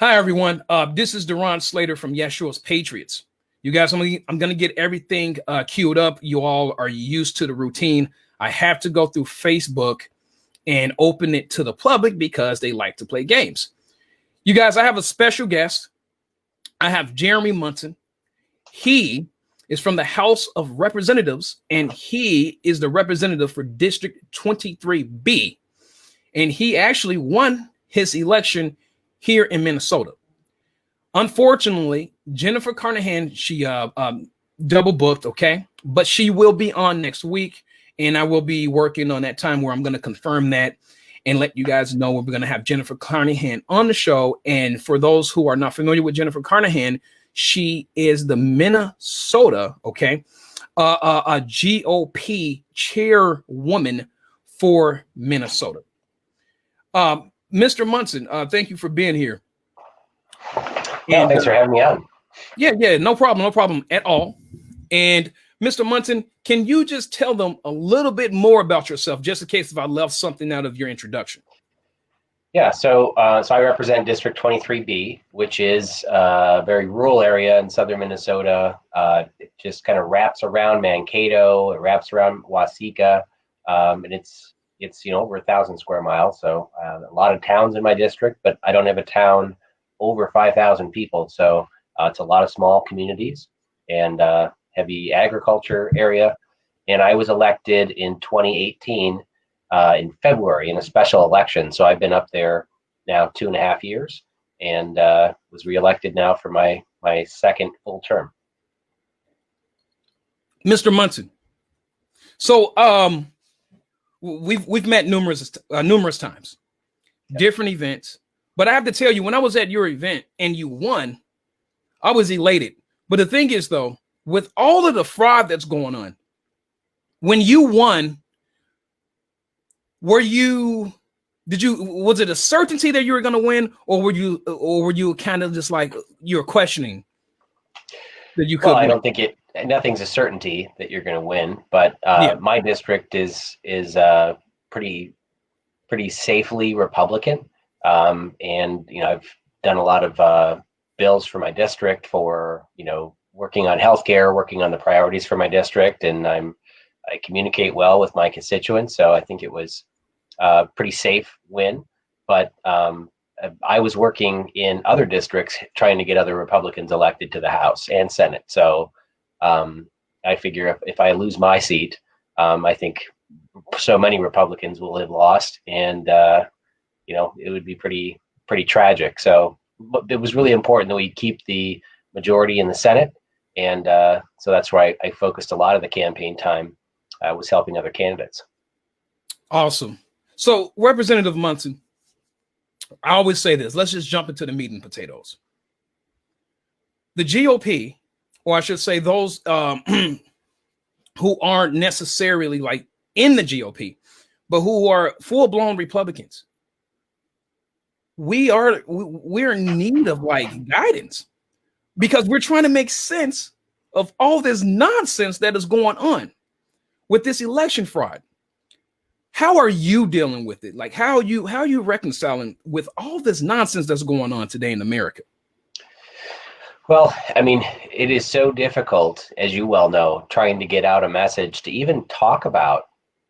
Hi, everyone. This is Deron Slater from Yeshua's Patriots. You guys, I'm going to get everything queued up. You all are used to the routine. I have to go through Facebook and open it to the public because they like to play games. You guys, I have a special guest. I have Jeremy Munson. He is from the House of Representatives, and he is the representative for District 23B. And he actually won his election here in Minnesota. Unfortunately, Jennifer Carnahan, she double booked, okay? But she will be on next week, and I will be working on that time where I'm going to confirm that and let you guys know we're going to have Jennifer Carnahan on the show. And for those who are not familiar with Jennifer Carnahan, she is the Minnesota, okay, a GOP chairwoman for Minnesota. Mr. Munson, thank you for being here. Yeah, thanks for having me on. Yeah, no problem at all. And Mr. Munson, can you just tell them a little bit more about yourself, just in case if I left something out of your introduction? Yeah, so I represent District 23B, which is a very rural area in southern Minnesota. It just kind of wraps around Mankato, it wraps around Waseca, and it's over 1,000 square miles. So a lot of towns in my district, but I don't have a town over 5,000 people. So it's a lot of small communities and heavy agriculture area. And I was elected in 2018 in February in a special election. So I've been up there now 2.5 years and was reelected now for my second full term. Mr. Munson, so we've met numerous times, different events. But I have to tell you, when I was at your event and you won, I was elated. But the thing is, though, with all of the fraud that's going on, when you won, was it a certainty that you were going to win, or were you kind of just like you were questioning that you could? Well, I don't think nothing's a certainty that you're going to win, but my district is pretty safely Republican. And I've done a lot of bills for my district for working on healthcare, working on the priorities for my district, and I communicate well with my constituents. So I think it was a pretty safe win. But I was working in other districts trying to get other Republicans elected to the House and Senate. So I figure if I lose my seat, I think so many Republicans will have lost, and it would be pretty tragic. So it was really important that we keep the majority in the Senate. And so that's why I focused a lot of the campaign time was helping other candidates. Awesome. So Representative Munson, I always say this, let's just jump into the meat and potatoes. The GOP, or I should say those who aren't necessarily like in the GOP, but who are full-blown Republicans, we're in need of like guidance, because we're trying to make sense of all this nonsense that is going on with this election fraud. How are you dealing with it? Like how are you reconciling with all this nonsense that's going on today in America? Well, I mean, it is so difficult, as you well know, trying to get out a message to even talk about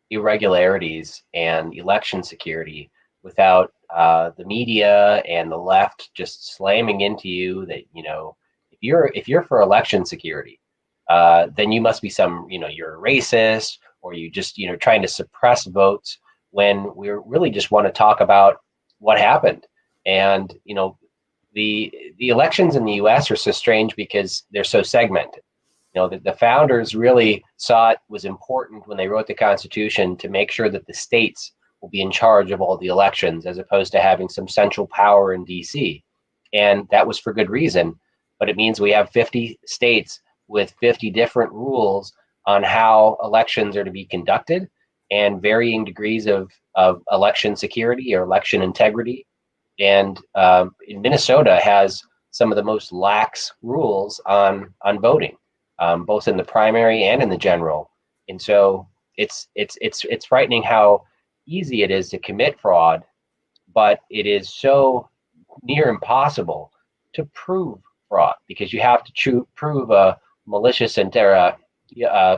irregularities and election security without the media and the left just slamming into you that, if you're for election security, then you must be you're a racist, or you just, trying to suppress votes, when we really just want to talk about what happened. And, the elections in the US are so strange because they're so segmented. The founders really saw it was important when they wrote the Constitution to make sure that the states will be in charge of all the elections, as opposed to having some central power in DC. And that was for good reason, but it means we have 50 states with 50 different rules on how elections are to be conducted, and varying degrees of election security or election integrity. And in Minnesota has some of the most lax rules on voting, both in the primary and in the general. And so it's frightening how easy it is to commit fraud, but it is so near impossible to prove fraud, because you have to prove a malicious and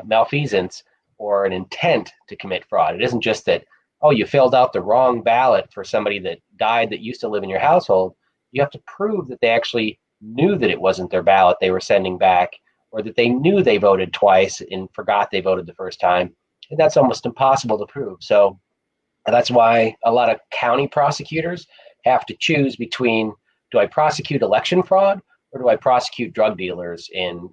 malfeasance or an intent to commit fraud. It isn't just that, oh, you filled out the wrong ballot for somebody that died that used to live in your household. You have to prove that they actually knew that it wasn't their ballot they were sending back, or that they knew they voted twice and forgot they voted the first time. And that's almost impossible to prove. So that's why a lot of county prosecutors have to choose between, do I prosecute election fraud or do I prosecute drug dealers and,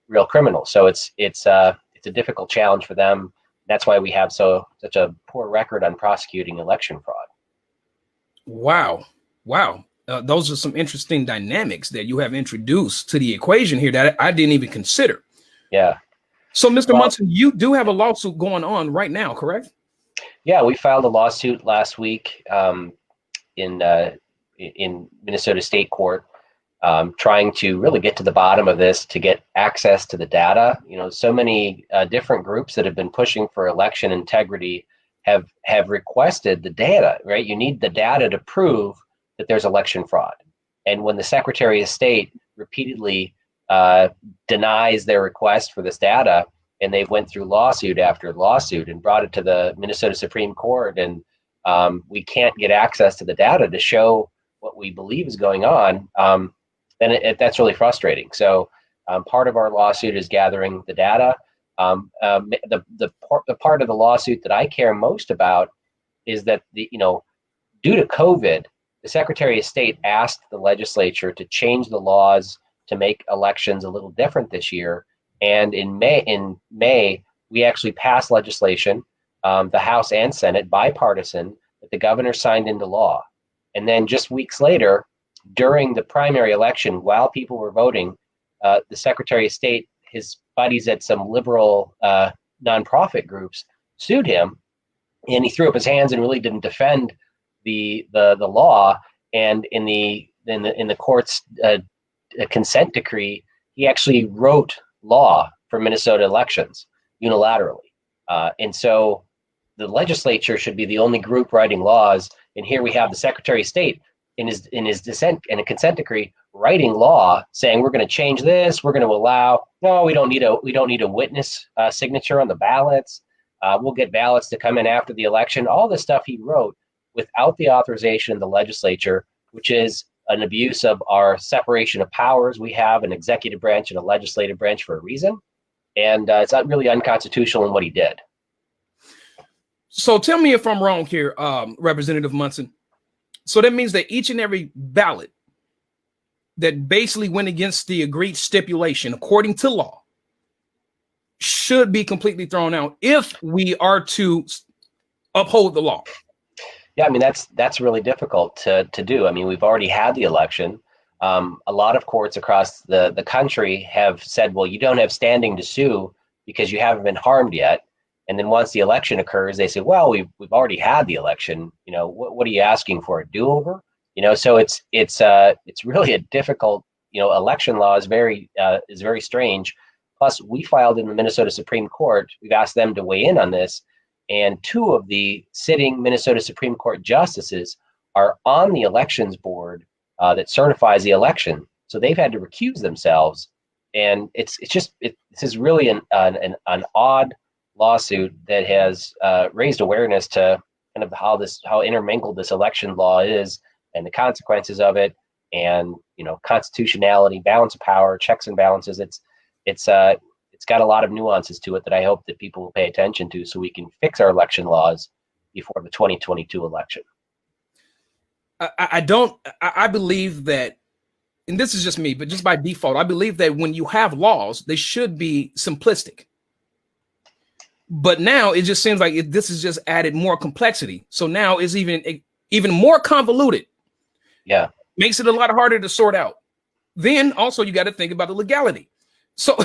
real criminals? So it's a difficult challenge for them. That's why we have such a poor record on prosecuting election fraud. Wow. Those are some interesting dynamics that you have introduced to the equation here that I didn't even consider. Yeah. So, Mr. Munson, you do have a lawsuit going on right now, correct? Yeah, we filed a lawsuit last week in Minnesota State Court, trying to really get to the bottom of this, to get access to the data. So many different groups that have been pushing for election integrity have requested the data, right? You need the data to prove that there's election fraud. And when the Secretary of State repeatedly denies their request for this data, and they've went through lawsuit after lawsuit and brought it to the Minnesota Supreme Court, and we can't get access to the data to show what we believe is going on, then that's really frustrating. So part of our lawsuit is gathering the data. The part of the lawsuit that I care most about is that due to COVID, the Secretary of State asked the legislature to change the laws to make elections a little different this year. And in May, we actually passed legislation, the House and Senate, bipartisan, that the governor signed into law. And then just weeks later, during the primary election, while people were voting, the Secretary of State, his buddies at some liberal nonprofit groups, sued him, and he threw up his hands and really didn't defend the law. And in the court's consent decree, he actually wrote law for Minnesota elections unilaterally. And so the legislature should be the only group writing laws. And here we have the Secretary of State in his dissent in a consent decree writing law saying, we're going to change this. We're going to allow, no, we don't need a witness signature on the ballots. We'll get ballots to come in after the election. All the stuff he wrote without the authorization of the legislature, which is an abuse of our separation of powers. We have an executive branch and a legislative branch for a reason. And it's not really unconstitutional in what he did. So tell me if I'm wrong here, Representative Munson. So that means that each and every ballot that basically went against the agreed stipulation, according to law, should be completely thrown out if we are to uphold the law. Yeah, I mean, that's really difficult to do. I mean, we've already had the election. A lot of courts across the country have said, well, you don't have standing to sue because you haven't been harmed yet. And then once the election occurs, they say, well, we've already had the election. What are you asking for, a do-over? So it's really a difficult. Election law is very strange. Plus, we filed in the Minnesota Supreme Court. We've asked them to weigh in on this. And two of the sitting Minnesota Supreme Court justices are on the elections board that certifies the election. So they've had to recuse themselves. And this is really an odd lawsuit that has raised awareness to kind of how intermingled this election law is and the consequences of it, and constitutionality, balance of power, checks and balances. It's got a lot of nuances to it that I hope that people will pay attention to, so we can fix our election laws before the 2022 election. I believe that, and this is just me, but just by default, I believe that when you have laws, they should be simplistic. But now it just seems like this has just added more complexity. So now it's even more convoluted. Yeah. Makes it a lot harder to sort out. Then also you got to think about the legality. So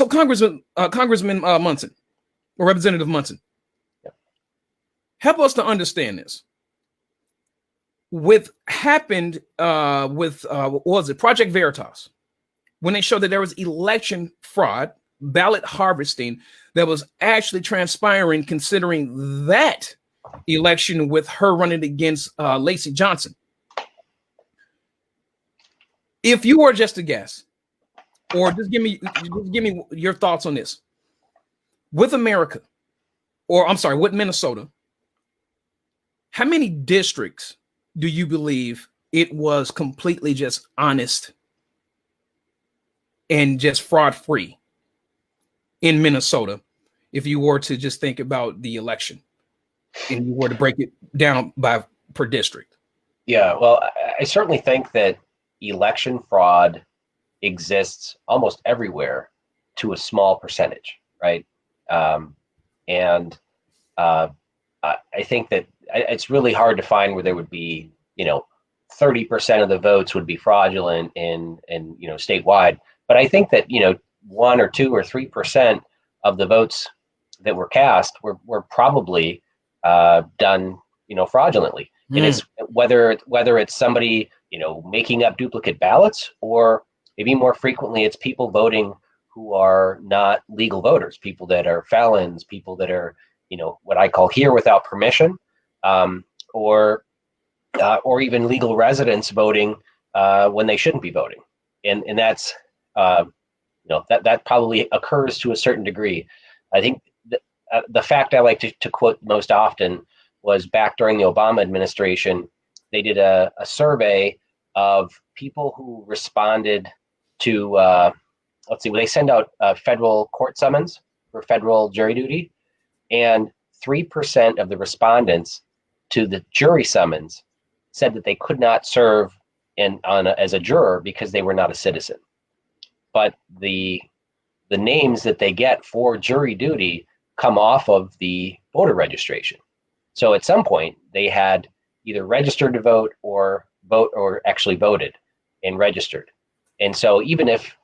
Congressman Munson, or Representative Munson, help us to understand this. What happened with what was it, Project Veritas, when they showed that there was election fraud, ballot harvesting that was actually transpiring, considering that election with her running against Lacey Johnson. If you were just a guess, or just give me your thoughts on this. With America, or I'm sorry, with Minnesota, how many districts do you believe it was completely just honest and just fraud-free in Minnesota, if you were to just think about the election and you were to break it down per district? Yeah, well, I certainly think that election fraud exists almost everywhere to a small percentage, right? And I think that it's really hard to find where there would be, 30% of the votes would be fraudulent in statewide. But I think that, 1 or 2 or 3% of the votes that were cast were probably done, fraudulently. And it's whether it's somebody, making up duplicate ballots, or maybe more frequently it's people voting who are not legal voters, people that are felons, people that are, what I call here without permission, or even legal residents voting when they shouldn't be voting. And that's, that probably occurs to a certain degree. I think the fact I like to quote most often was back during the Obama administration, they did a survey of people who responded to, they send out federal court summons for federal jury duty, and 3% of the respondents to the jury summons said that they could not serve as a juror because they were not a citizen. But the names that they get for jury duty come off of the voter registration. So at some point they had either registered to vote or actually voted and registered. And so even if,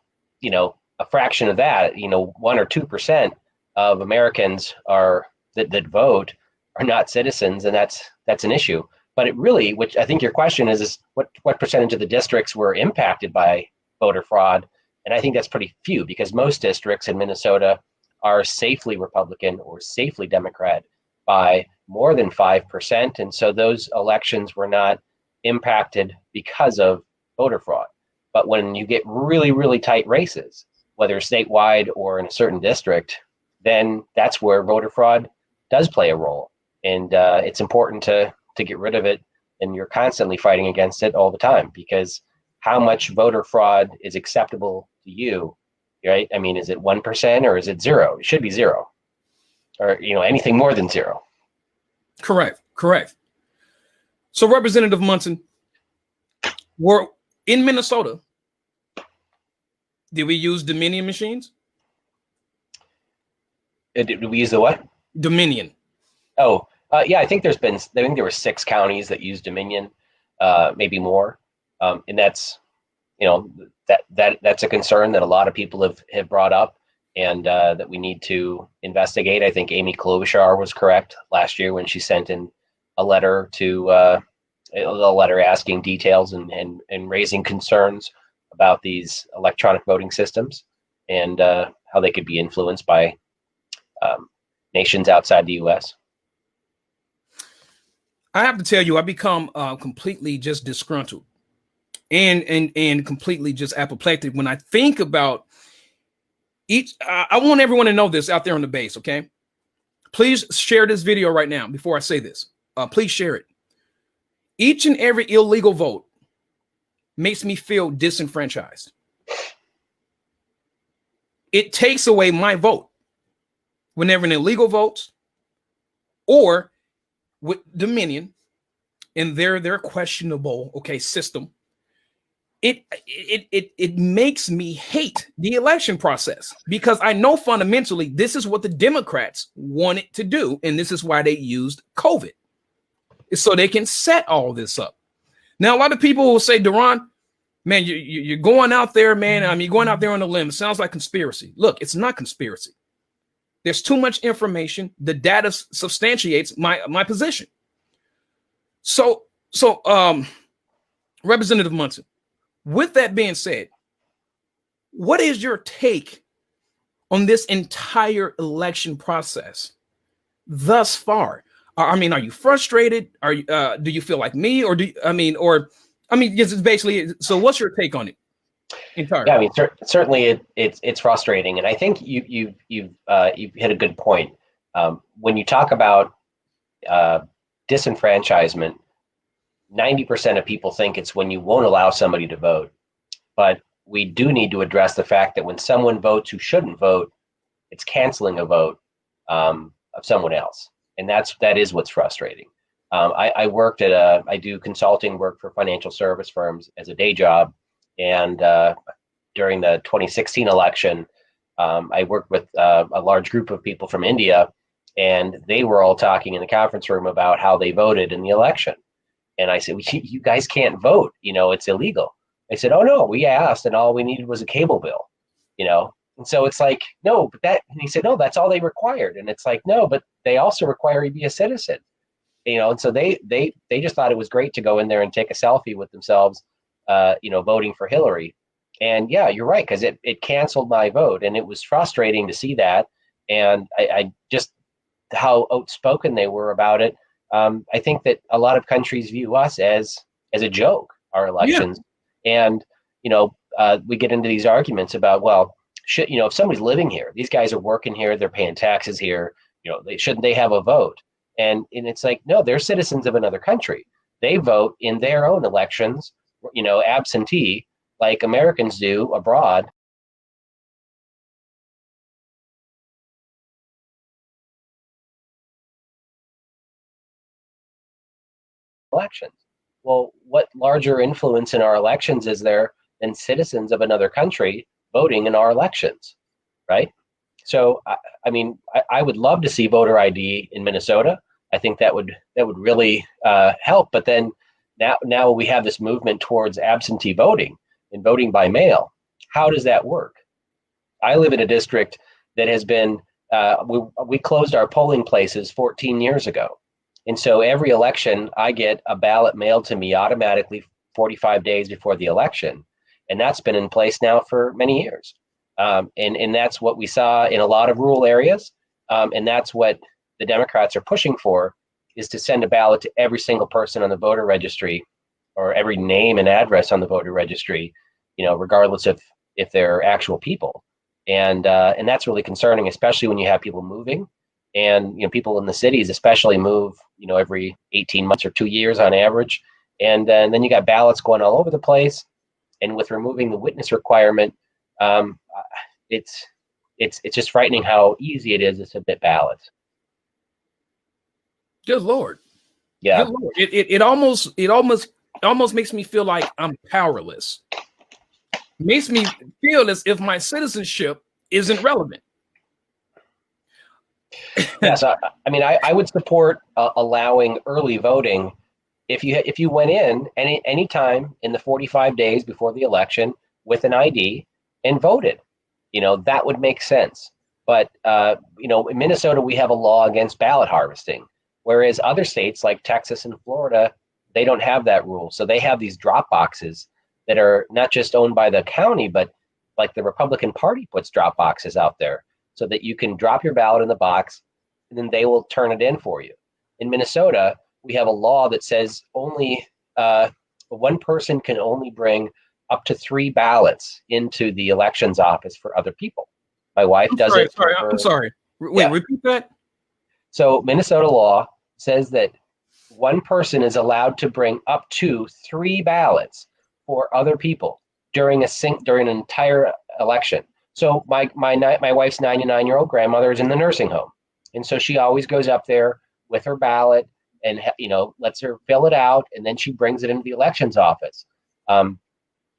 a fraction of that, 1 or 2% of Americans that vote are not citizens, and that's an issue. But it really, which I think your question is what percentage of the districts were impacted by voter fraud? And I think that's pretty few, because most districts in Minnesota are safely Republican or safely Democrat by more than 5%. And so those elections were not impacted because of voter fraud. But when you get really, really tight races, whether statewide or in a certain district, then that's where voter fraud does play a role. And it's important to get rid of it. And you're constantly fighting against it all the time, because how much voter fraud is acceptable to you, right? I mean, is it 1% or is it 0? It should be 0, or, anything more than 0. Correct. So Representative Munson, we're in Minnesota. Did we use Dominion machines? Did we use the what? Dominion. Oh, yeah, I think there were 6 counties that used Dominion, maybe more. And that's, that's a concern that a lot of people have brought up, and that we need to investigate. I think Amy Klobuchar was correct last year when she sent in a letter asking details and raising concerns about these electronic voting systems, and how they could be influenced by nations outside the U.S. I have to tell you, I become completely just disgruntled and completely just apoplectic when I think about each. I want everyone to know this out there on the base, okay? Please share this video right now before I say this. Please share it. Each and every illegal vote makes me feel disenfranchised. It takes away my vote whenever an illegal votes, or with Dominion and their questionable system. It makes me hate the election process, because I know fundamentally this is what the Democrats wanted to do, and this is why they used COVID, is so they can set all this up. Now, a lot of people will say, Duran, man, you're going out there, man. I mean, you're going out there on a limb. It sounds like conspiracy. Look, it's not conspiracy. There's too much information. The data substantiates my position. So, Representative Munson, with that being said, what is your take on this entire election process thus far? I mean, are you frustrated? Do you feel like me, or it's basically? So, what's your take on it? entirely. Yeah, I mean, certainly it's frustrating, and I think you've hit a good point. When you talk about disenfranchisement, 90% of people think it's when you won't allow somebody to vote. But we do need to address the fact that when someone votes who shouldn't vote, it's canceling a vote of someone else, and that is what's frustrating. I do consulting work for financial service firms as a day job, and during the 2016 election, I worked with a large group of people from India, and they were all talking in the conference room about how they voted in the election. And I said, well, you guys can't vote, it's illegal. They said, oh no, we asked, and all we needed was a cable bill, And so it's like, no, and he said, no, that's all they required. And it's like, no, but they also require you be a citizen, And so they just thought it was great to go in there and take a selfie with themselves, voting for Hillary. And yeah, you're right, because it canceled my vote, and it was frustrating to see that. And I just how outspoken they were about it. I think that a lot of countries view us as a joke, our elections. Yeah. And, we get into these arguments about, well, if somebody's living here, these guys are working here, they're paying taxes here, shouldn't they have a vote? And it's like, no, they're citizens of another country. They vote in their own elections, absentee, like Americans do abroad. Elections. Well, what larger influence in our elections is there than citizens of another country voting in our elections, right? So, I would love to see voter ID in Minnesota. I think that would really help. But then now we have this movement towards absentee voting and voting by mail. How does that work? I live in a district that has been we closed our polling places 14 years ago. And so every election, I get a ballot mailed to me automatically 45 days before the election. And that's been in place now for many years. And that's what we saw in a lot of rural areas. And that's what the Democrats are pushing for, is to send a ballot to every single person on the voter registry, or every name and address on the voter registry, regardless of if they're actual people. And that's really concerning, especially when you have people moving. And people in the cities especially move, every 18 months or 2 years on average. And then you got ballots going all over the place. And with removing the witness requirement, it's just frightening how easy it is to submit ballots. Good Lord. Yeah. Good Lord. It almost makes me feel like I'm powerless. Makes me feel as if my citizenship isn't relevant. Yes, I would support allowing early voting if you went in any time in the 45 days before the election with an ID and voted. That would make sense. But in Minnesota, we have a law against ballot harvesting, whereas other states like Texas and Florida, they don't have that rule. So they have these drop boxes that are not just owned by the county, but like the Republican Party puts drop boxes out there, so that you can drop your ballot in the box and then they will turn it in for you. In Minnesota, we have a law that says only one person can only bring up to 3 ballots into the elections office for other people. My wife does it. I'm sorry. Wait, repeat that. So Minnesota law says that one person is allowed to bring up to 3 ballots for other people during an entire election. So my wife's 99-year-old grandmother is in the nursing home, and so she always goes up there with her ballot and lets her fill it out, and then she brings it into the elections office, and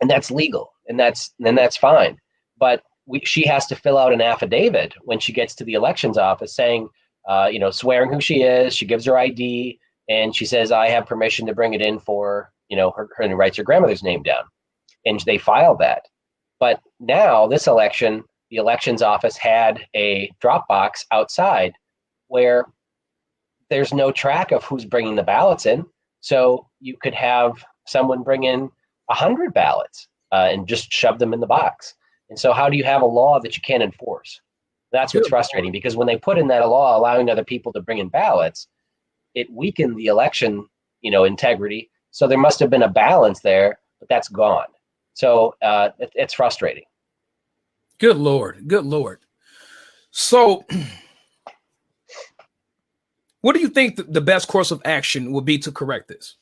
that's legal, and that's fine. But she has to fill out an affidavit when she gets to the elections office saying, swearing who she is. She gives her ID, and she says, I have permission to bring it in for her, and writes her grandmother's name down, and they file that. But now this election, the elections office had a drop box outside where there's no track of who's bringing the ballots in. So you could have someone bring in 100 ballots and just shove them in the box. And so how do you have a law that you can't enforce? That's what's frustrating, because when they put in that law allowing other people to bring in ballots, it weakened the election, integrity. So there must have been a balance there, but that's gone. So it's frustrating. Good Lord. Good Lord. So what do you think the best course of action will be to correct this?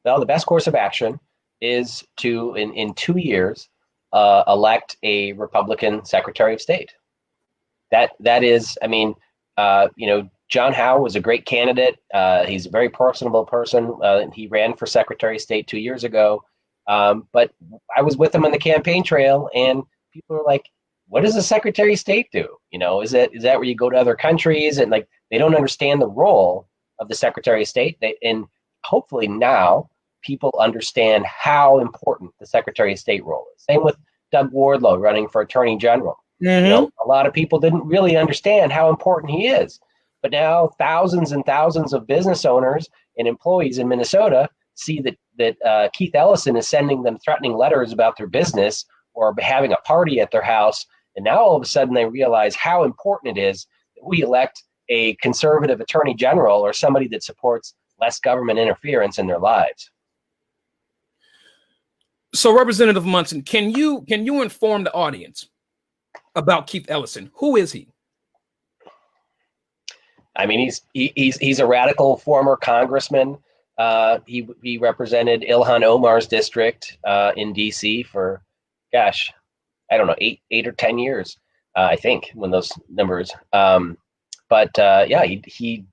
Well, the best course of action is to, in 2 years, elect a Republican Secretary of State. That is, I mean, John Howe was a great candidate. He's a very personable person. He ran for Secretary of State 2 years ago. But I was with him on the campaign trail, and people are like, what does the Secretary of State do? Is that where you go to other countries? And like, they don't understand the role of the Secretary of State. And hopefully now people understand how important the Secretary of State role is. Same with Doug Wardlow running for Attorney General. Mm-hmm. A lot of people didn't really understand how important he is. But now thousands and thousands of business owners and employees in Minnesota see that Keith Ellison is sending them threatening letters about their business or having a party at their house. And now all of a sudden they realize how important it is that we elect a conservative attorney general or somebody that supports less government interference in their lives. So, Representative Munson, can you inform the audience about Keith Ellison? Who is he? I mean, he's a radical former congressman. He represented Ilhan Omar's district in D.C. for, gosh, I don't know, eight or 10 years, I think, when those numbers. Yeah, he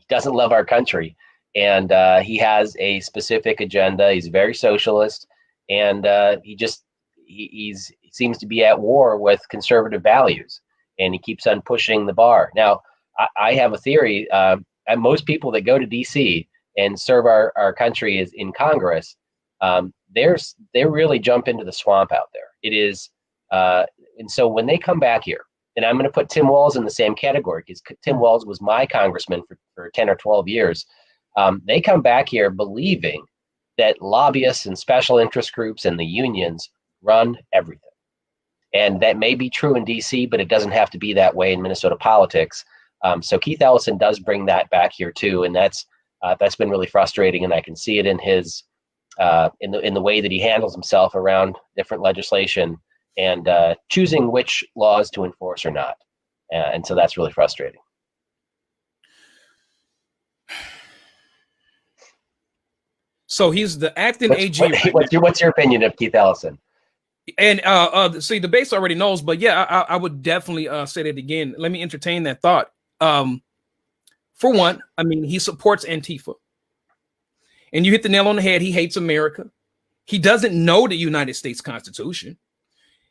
doesn't love our country, and he has a specific agenda. He's very socialist, and he seems to be at war with conservative values, and he keeps on pushing the bar. Now, I have a theory. Most people that go to D.C. and serve our country is in Congress, they really jump into the swamp out there. It is, and so when they come back here, and I'm going to put Tim Walz in the same category because Tim Walz was my congressman for 10 or 12 years. They come back here believing that lobbyists and special interest groups and the unions run everything. And that may be true in D.C., but it doesn't have to be that way in Minnesota politics. So Keith Ellison does bring that back here too, and that's been really frustrating. And I can see it in his in the way that he handles himself around different legislation and choosing which laws to enforce or not. And so that's really frustrating. So he's the acting AG. What's your opinion of Keith Ellison? And see, the base already knows, but yeah, I would definitely say that again. Let me entertain that thought. For one, I mean, he supports Antifa. And you hit the nail on the head. He hates America. He doesn't know the United States Constitution,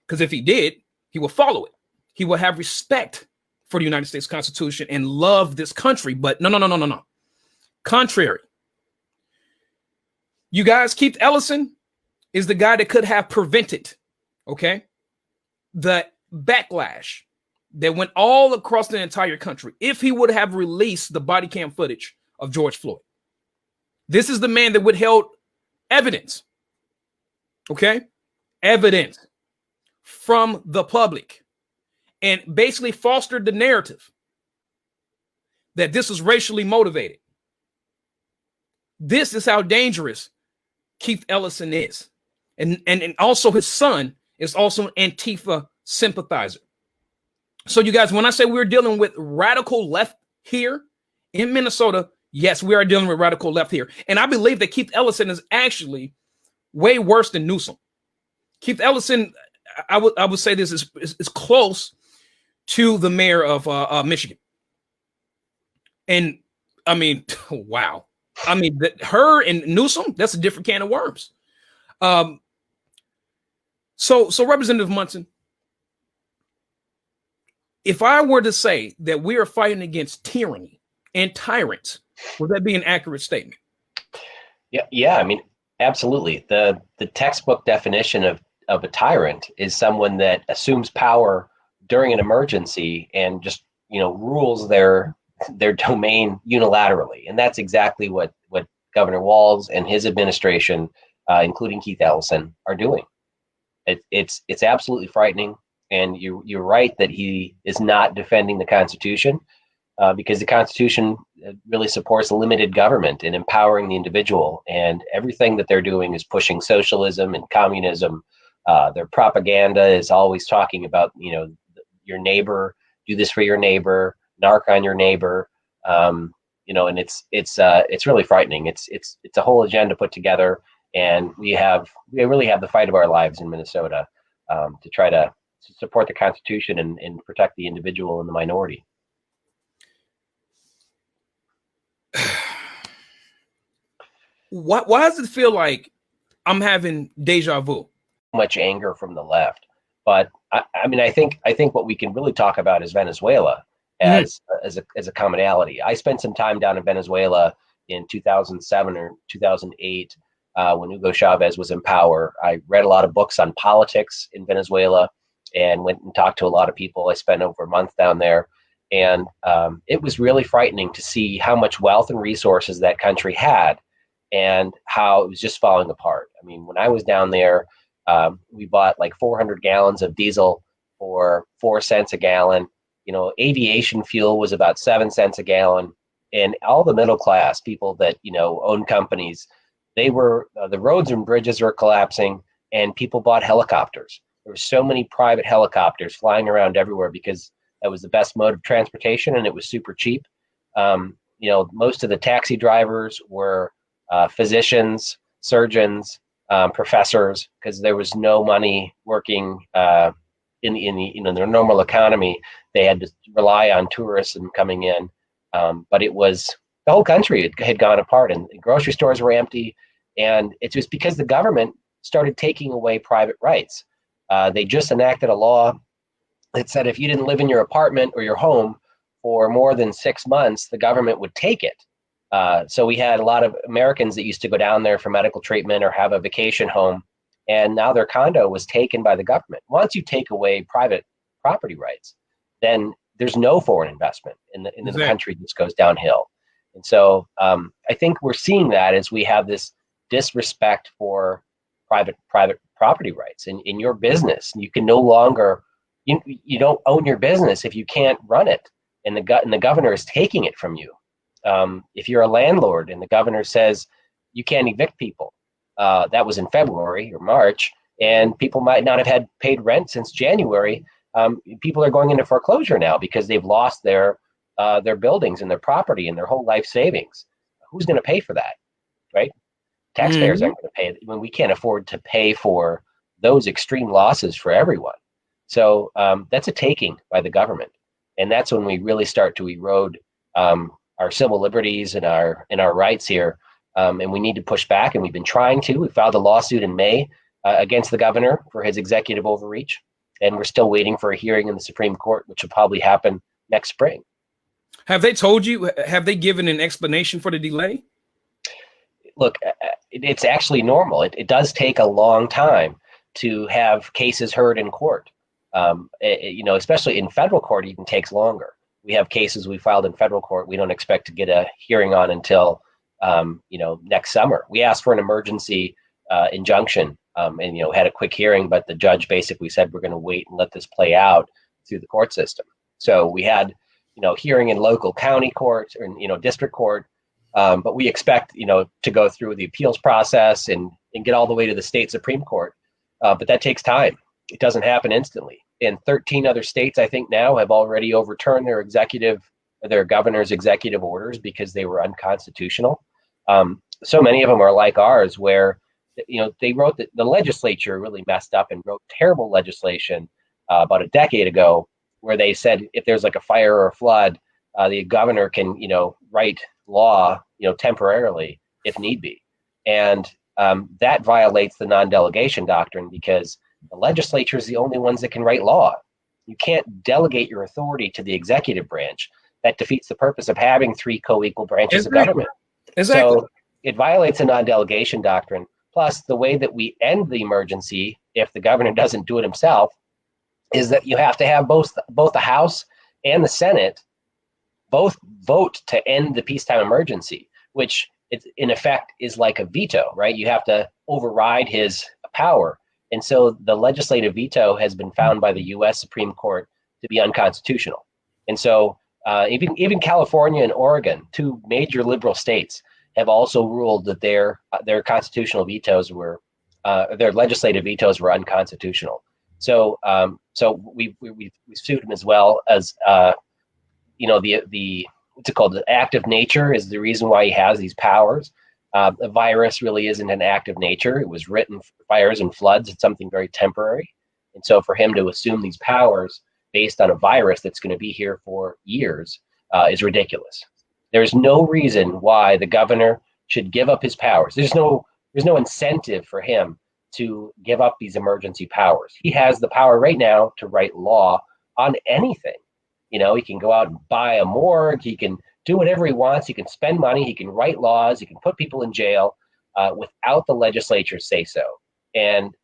because if he did, he will follow it. He will have respect for the United States Constitution and love this country. But no. Contrary. You guys, Keith Ellison is the guy that could have prevented, okay, the backlash that went all across the entire country if he would have released the body cam footage of George Floyd. This is the man that withheld evidence, okay, evidence from the public and basically fostered the narrative that this was racially motivated. This is how dangerous Keith Ellison is. And also his son is also an Antifa sympathizer. So you guys, when I say we're dealing with radical left here in Minnesota, yes, we are dealing with radical left here. And I believe that Keith Ellison is actually way worse than Newsom. Keith Ellison, I would say this is close to the mayor of Michigan. And I mean, wow. I mean, her and Newsom, that's a different can of worms. So Representative Munson, if I were to say that we are fighting against tyranny and tyrants, would that be an accurate statement? Yeah. I mean, absolutely. The textbook definition of a tyrant is someone that assumes power during an emergency and just, rules their domain unilaterally. And that's exactly what Governor Walz and his administration, including Keith Ellison, are doing. It's absolutely frightening. And you're right that he is not defending the Constitution. because the Constitution really supports limited government and empowering the individual. And everything that they're doing is pushing socialism and communism. Their propaganda is always talking about, your neighbor, do this for your neighbor, narc on your neighbor. And it's really frightening. It's a whole agenda put together, and we really have the fight of our lives in Minnesota to try to support the Constitution and protect the individual and the minority. Why does it feel like I'm having deja vu? Much anger from the left, but I think what we can really talk about is Venezuela as a commonality. I spent some time down in Venezuela in 2007 or 2008 when Hugo Chavez was in power. I read a lot of books on politics in Venezuela and went and talked to a lot of people. I spent over a month down there, and it was really frightening to see how much wealth and resources that country had and how it was just falling apart. I mean, when I was down there, we bought like 400 gallons of diesel for 4 cents a gallon. Aviation fuel was about 7 cents a gallon, and all the middle class people that own companies, they were the roads and bridges were collapsing, and people bought helicopters. There were so many private helicopters flying around everywhere because that was the best mode of transportation, and it was super cheap. Most of the taxi drivers were physicians, surgeons, professors, because there was no money working in their normal economy. They had to rely on tourism coming in, but it was the whole country had gone apart, and grocery stores were empty, and it was because the government started taking away private rights. They just enacted a law that said if you didn't live in your apartment or your home for more than 6 months, the government would take it. So we had a lot of Americans that used to go down there for medical treatment or have a vacation home, and now their condo was taken by the government. Once you take away private property rights, then there's no foreign investment in the country. Just goes downhill. And so I think we're seeing that as we have this disrespect for private property rights in your business. You can no longer, you don't own your business if you can't run it, and the governor is taking it from you. If you're a landlord and the governor says you can't evict people, that was in February or March, and people might not have had paid rent since January. People are going into foreclosure now because they've lost their buildings and their property and their whole life savings. Who's going to pay for that, right? Taxpayers aren't going to pay when we can't afford to pay for those extreme losses for everyone. So that's a taking by the government, and that's when we really start to erode our civil liberties and our rights here, and we need to push back. And we've been trying to. We filed a lawsuit in May against the governor for his executive overreach, and we're still waiting for a hearing in the Supreme Court, which will probably happen next spring. Have they told you? Have they given an explanation for the delay? Look, it's actually normal. It does take a long time to have cases heard in court. Especially in federal court, it even takes longer. We have cases we filed in federal court we don't expect to get a hearing on until next summer. We asked for an emergency injunction and had a quick hearing, but the judge basically said we're going to wait and let this play out through the court system. So we had hearing in local county court or district court, but we expect to go through the appeals process and get all the way to the state Supreme Court, but that takes time. It doesn't happen instantly. And 13 other states, I think, now have already overturned their governor's executive orders because they were unconstitutional. So many of them are like ours, where they wrote that the legislature really messed up and wrote terrible legislation about a decade ago, where they said if there's like a fire or a flood, the governor can write law temporarily if need be, and that violates the non-delegation doctrine because the legislature is the only ones that can write law. You can't delegate your authority to the executive branch. That defeats the purpose of having three co-equal branches of government. Exactly. So it violates the non-delegation doctrine. Plus, the way that we end the emergency, if the governor doesn't do it himself, is that you have to have both the House and the Senate both vote to end the peacetime emergency, which in effect is like a veto, right? You have to override his power. And so the legislative veto has been found by the U.S. Supreme Court to be unconstitutional. And so Even California and Oregon, two major liberal states, have also ruled that their constitutional vetoes were their legislative vetoes were unconstitutional. So we sued him as well as the what's it called? The act of nature is the reason why he has these powers. A virus really isn't an act of nature. It was written for fires and floods. It's something very temporary. And so for him to assume these powers based on a virus that's going to be here for years is ridiculous. There's no reason why the governor should give up his powers. There's no incentive for him to give up these emergency powers. He has the power right now to write law on anything. He can go out and buy a morgue. He can do whatever he wants. He can spend money. He can write laws. He can put people in jail without the legislature say so. And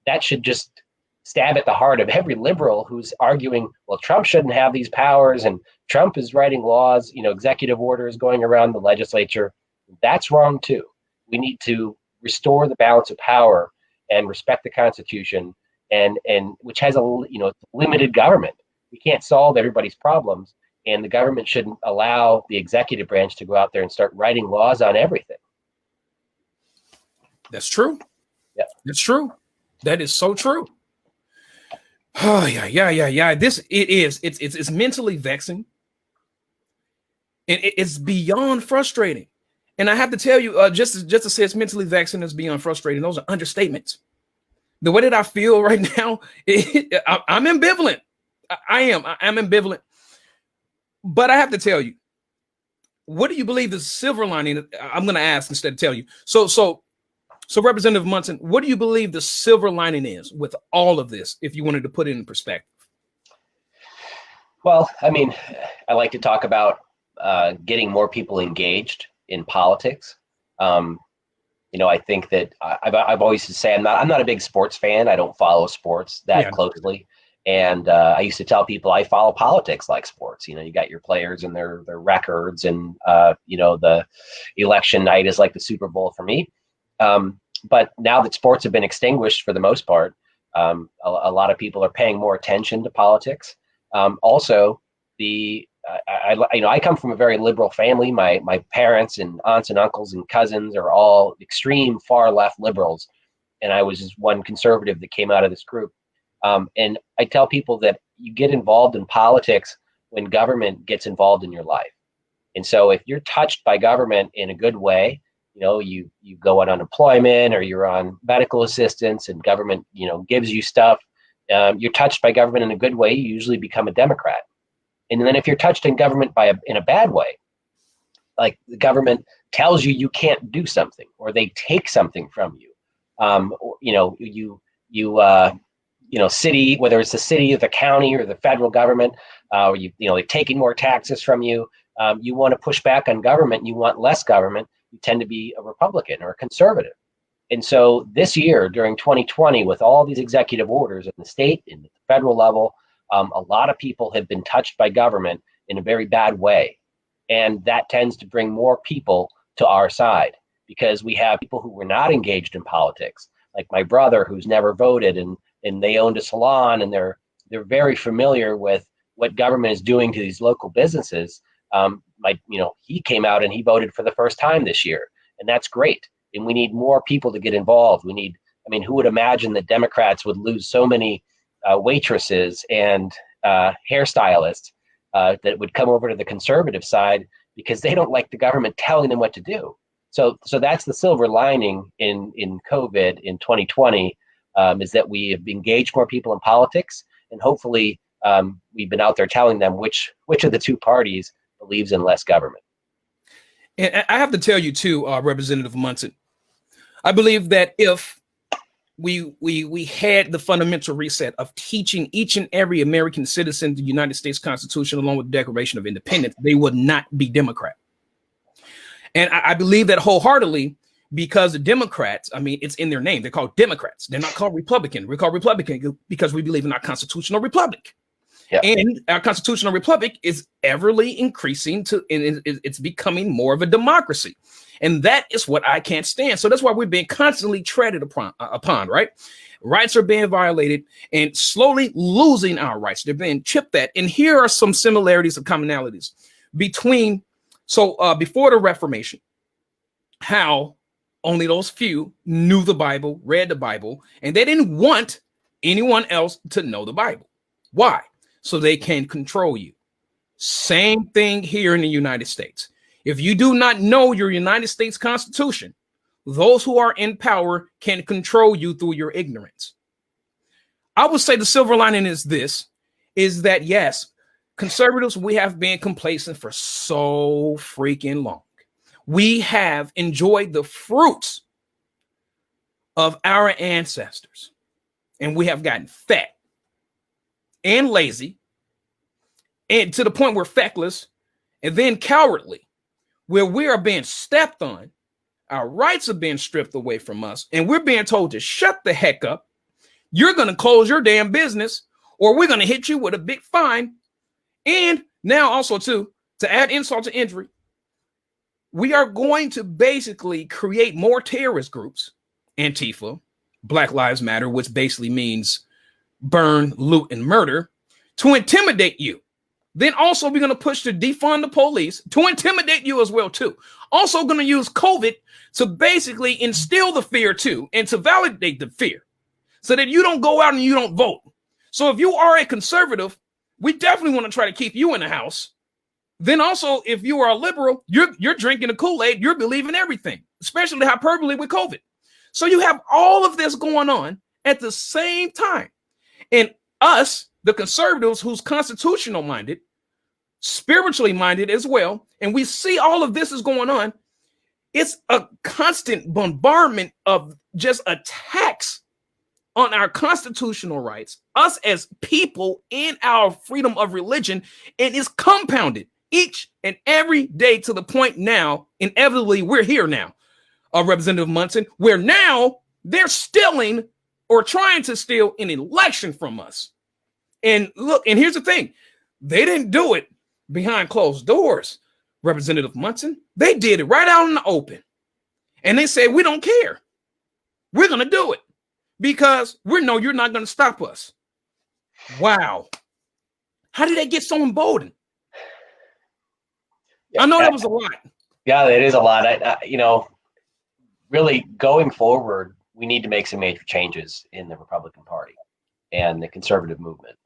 that should just stab at the heart of every liberal who's arguing, well, Trump shouldn't have these powers and Trump is writing laws, executive orders going around the legislature. That's wrong too. We need to restore the balance of power and respect the Constitution, and which has a limited government. We can't solve everybody's problems, and the government shouldn't allow the executive branch to go out there and start writing laws on everything. That's true. Yeah, that's true. That is so true. Oh yeah. It's mentally vexing, and it's beyond frustrating. And I have to tell you, just to say it's mentally vexing is beyond frustrating. Those are understatements. The way that I feel right now, I'm ambivalent. I'm ambivalent. But I have to tell you, what do you believe the silver lining? I'm going to ask instead of tell you. So Representative Munson, what do you believe the silver lining is with all of this, if you wanted to put it in perspective? Well, I like to talk about getting more people engaged in politics. I think that I've always to say I'm not a big sports fan. I don't follow sports that closely. And I used to tell people I follow politics like sports. You got your players and their records, and the election night is like the Super Bowl for me. But now that sports have been extinguished for the most part, a lot of people are paying more attention to politics. Also, I come from a very liberal family. My parents and aunts and uncles and cousins are all extreme far left liberals, and I was just one conservative that came out of this group. And I tell people that you get involved in politics when government gets involved in your life. And so if you're touched by government in a good way, you go on unemployment or you're on medical assistance and government, gives you stuff, you're touched by government in a good way, you usually become a Democrat. And then if you're touched in government in a bad way, like the government tells you can't do something, or they take something from you, city, whether it's the city or the county or the federal government, or they're taking more taxes from you. You want to push back on government. You want less government. You tend to be a Republican or a conservative. And so this year, during 2020, with all these executive orders at the state and at the federal level, a lot of people have been touched by government in a very bad way. And that tends to bring more people to our side, because we have people who were not engaged in politics, like my brother, who's never voted, and they owned a salon, and they're very familiar with what government is doing to these local businesses. He came out and he voted for the first time this year, and that's great. And we need more people to get involved. Who would imagine that Democrats would lose so many waitresses and hairstylists that would come over to the conservative side because they don't like the government telling them what to do. So that's the silver lining in COVID in 2020, is that we have engaged more people in politics, and hopefully we've been out there telling them which of the two parties believes in less government. And I have to tell you too, Representative Munson, I believe that if we had the fundamental reset of teaching each and every American citizen the United States Constitution along with the Declaration of Independence, they would not be Democrat. And I believe that wholeheartedly, because the Democrats, it's in their name. They're called Democrats. They're not called Republican. We're called Republican because we believe in our constitutional republic. Yeah. And our constitutional republic is everly increasing and it's becoming more of a democracy. And that is what I can't stand. So that's why we're being constantly treaded upon, right? Rights are being violated and slowly losing our rights. They're being chipped at. And here are some similarities and commonalities between, before the Reformation, how only those few knew the Bible, read the Bible, and they didn't want anyone else to know the Bible. Why? So they can control you. Same thing here in the United States. If you do not know your United States Constitution, those who are in power can control you through your ignorance. I would say the silver lining is that yes, conservatives, we have been complacent for so freaking long. We have enjoyed the fruits of our ancestors, and we have gotten fat and lazy, and to the point we're feckless, and then cowardly, where we are being stepped on, our rights are being stripped away from us, and we're being told to shut the heck up. You're going to close your damn business, or we're going to hit you with a big fine. And now also, too, to add insult to injury, we are going to basically create more terrorist groups, Antifa, Black Lives Matter, which basically means burn, loot, and murder, to intimidate you. Then also we're going to push to defund the police to intimidate you as well, too. Also going to use COVID to basically instill the fear, too, and to validate the fear so that you don't go out and you don't vote. So if you are a conservative, we definitely want to try to keep you in the house. Then also, if you are a liberal, you're drinking the Kool-Aid, you're believing everything, especially the hyperbole with COVID. So you have all of this going on at the same time. And us, the conservatives who's constitutional minded, spiritually minded as well, and we see all of this is going on, it's a constant bombardment of just attacks on our constitutional rights, us as people, and our freedom of religion, and it's compounded each and every day to the point now, inevitably, we're here now, Representative Munson, where now they're stealing or trying to steal an election from us. And look, and here's the thing, they didn't do it behind closed doors, Representative Munson. They did it right out in the open. And they said, we don't care. We're going to do it because we know you're not going to stop us. Wow. How did they get so emboldened? I know that was a lot. Yeah, it is a lot. Really going forward, we need to make some major changes in the Republican Party and the conservative movement.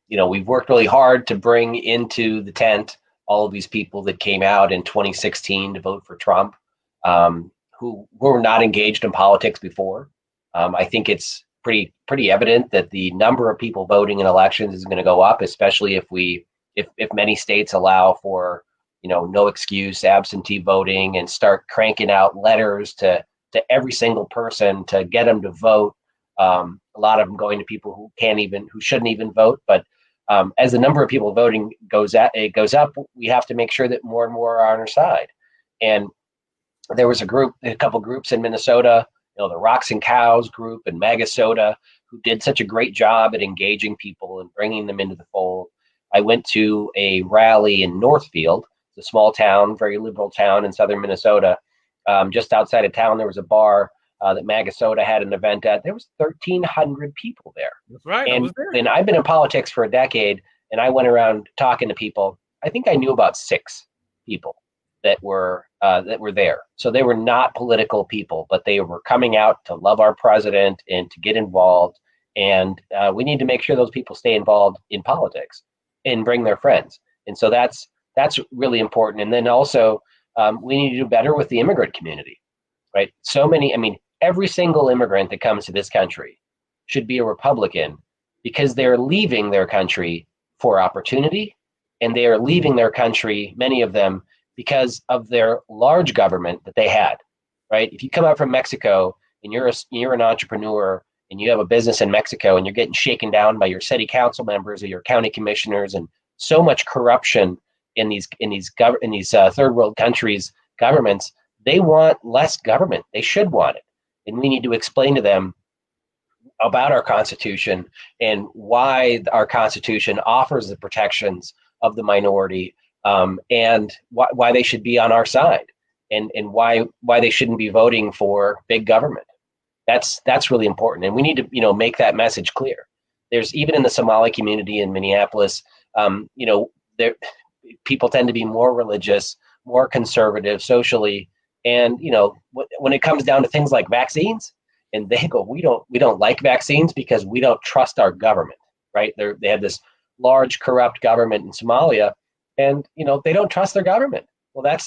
We've worked really hard to bring into the tent all of these people that came out in 2016 to vote for Trump, who were not engaged in politics before. I think it's pretty evident that the number of people voting in elections is going to go up, especially if many states allow for no excuse absentee voting and start cranking out letters to every single person to get them to vote. A lot of them going to people who shouldn't even vote. But as the number of people voting goes up, we have to make sure that more and more are on our side. And there was a couple groups in Minnesota, the Rocks and Cows group and Magasota, who did such a great job at engaging people and bringing them into the fold. I went to a rally in Northfield, it's a small town, very liberal town in southern Minnesota. Just outside of town, there was a bar that Magasota had an event at. There was 1,300 people there. That's right. And, and I've been in politics for a decade, and I went around talking to people. I think I knew about 6 people that were there. So they were not political people, but they were coming out to love our president and to get involved. And we need to make sure those people stay involved in politics and bring their friends. And so that's really important. And then also, we need to do better with the immigrant community, right? Every single immigrant that comes to this country should be a Republican because they're leaving their country for opportunity, and they are leaving their country, many of them, because of their large government that they had, right? If you come out from Mexico and you're an entrepreneur and you have a business in Mexico and you're getting shaken down by your city council members or your county commissioners, and so much corruption in these third world countries governments, they want less government. They should want it. And we need to explain to them about our Constitution and why our Constitution offers the protections of the minority, and why they should be on our side, and why they shouldn't be voting for big government. That's really important, and we need to make that message clear. There's even in the Somali community in Minneapolis, there people tend to be more religious, more conservative socially, and when it comes down to things like vaccines, and they go, we don't like vaccines because we don't trust our government, right? They have this large corrupt government in Somalia, and they don't trust their government. Well,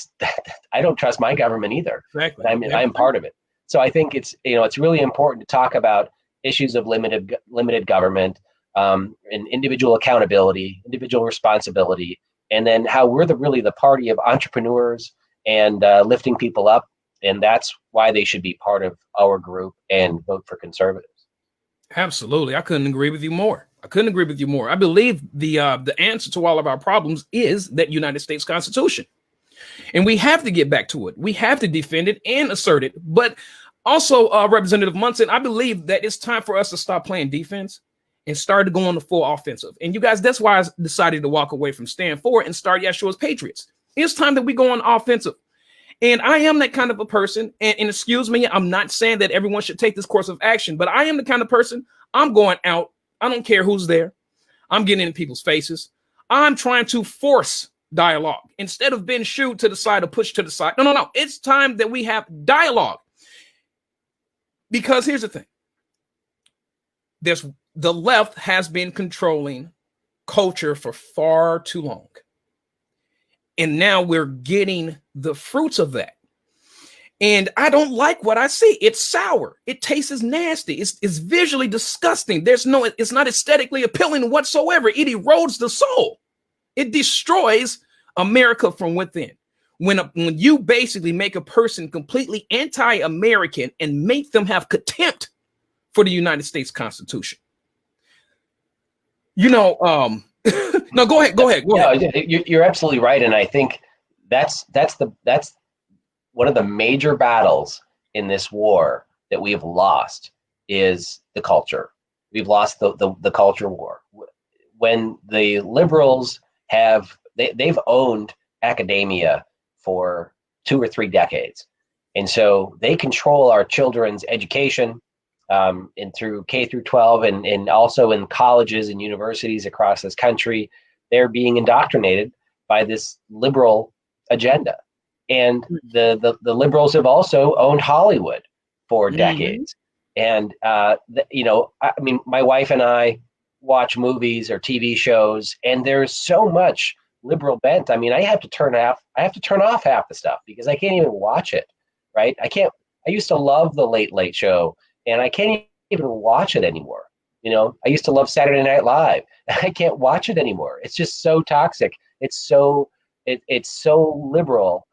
I don't trust my government either. Exactly. I'm part of it. So I think it's really important to talk about issues of limited government, and individual accountability, individual responsibility, and then how we're really the party of entrepreneurs and lifting people up, and that's why they should be part of our group and vote for conservatives. Absolutely, I couldn't agree with you more. I believe the answer to all of our problems is that United States Constitution. And we have to get back to it. We have to defend it and assert it. But also, Representative Munson, I believe that it's time for us to stop playing defense and start to go on the full offensive. And you guys, that's why I decided to walk away from Stand For and start Yeshua's Patriots. It's time that we go on offensive. And I am that kind of a person. And excuse me, I'm not saying that everyone should take this course of action, but I am the kind of person, I'm going out. I don't care who's there. I'm getting in people's faces. I'm trying to force dialogue instead of being shooed to the side or pushed to the side. No. It's time that we have dialogue. Because here's the thing. The left has been controlling culture for far too long. And now we're getting the fruits of that. And I don't like what I see. It's sour. It tastes nasty. It's visually disgusting. It's not aesthetically appealing whatsoever. It erodes the soul. It destroys America from within. When you basically make a person completely anti-American and make them have contempt for the United States Constitution. No, go ahead. No, you're absolutely right, and I think that's one of the major battles in this war that we have lost is the culture. We've lost the culture war. When the liberals they've owned academia for 2 or 3 decades, and so they control our children's education, and through K through 12, and also in colleges and universities across this country, they're being indoctrinated by this liberal agenda. And the liberals have also owned Hollywood for decades. And I mean, my wife and I watch movies or TV shows, and there's so much liberal bent. I mean, I have to turn off half the stuff because I can't even watch it. Right? I used to love the Late Show, and I can't even watch it anymore. I used to love Saturday Night Live. I can't watch it anymore. It's just so toxic. It's so liberal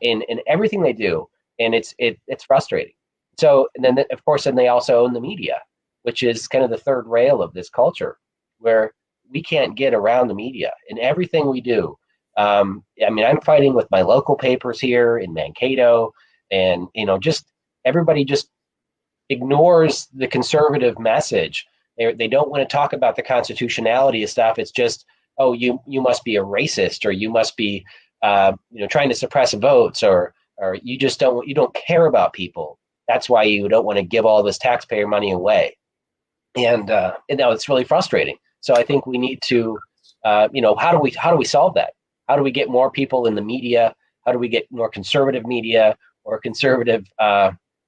in everything they do, and it's frustrating. So, and then of course, they also own the media, which is kind of the third rail of this culture, where we can't get around the media in everything we do. I mean, I'm fighting with my local papers here in Mankato, and just everybody just ignores the conservative message. They don't want to talk about the constitutionality of stuff. It's just, oh, you must be a racist, or you must be trying to suppress votes, or you don't care about people. That's why you don't want to give all this taxpayer money away. And now it's really frustrating. So I think we need to, how do we solve that? How do we get more people in the media? How do we get more conservative media or conservative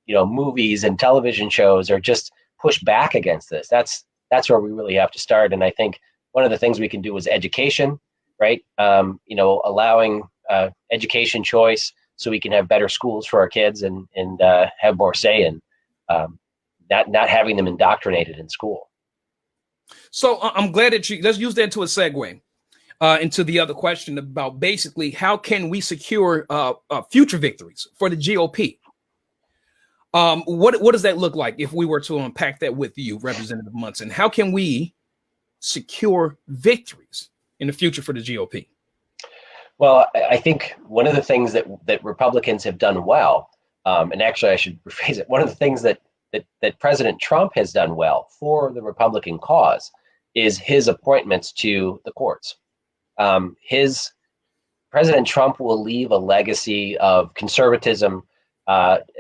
movies and television shows, or just push back against this? That's where we really have to start. And I think one of the things we can do is education, right? Allowing education choice so we can have better schools for our kids and have more say in not having them indoctrinated in school. So I'm glad that let's use that to a segue into the other question about basically how can we secure future victories for the GOP? What does that look like if we were to unpack that with you, Representative Munson? How can we secure victories in the future for the GOP? Well, I think one of the things that Republicans have done well, and actually I should rephrase it, one of the things that that President Trump has done well for the Republican cause is his appointments to the courts. President Trump will leave a legacy of conservatism,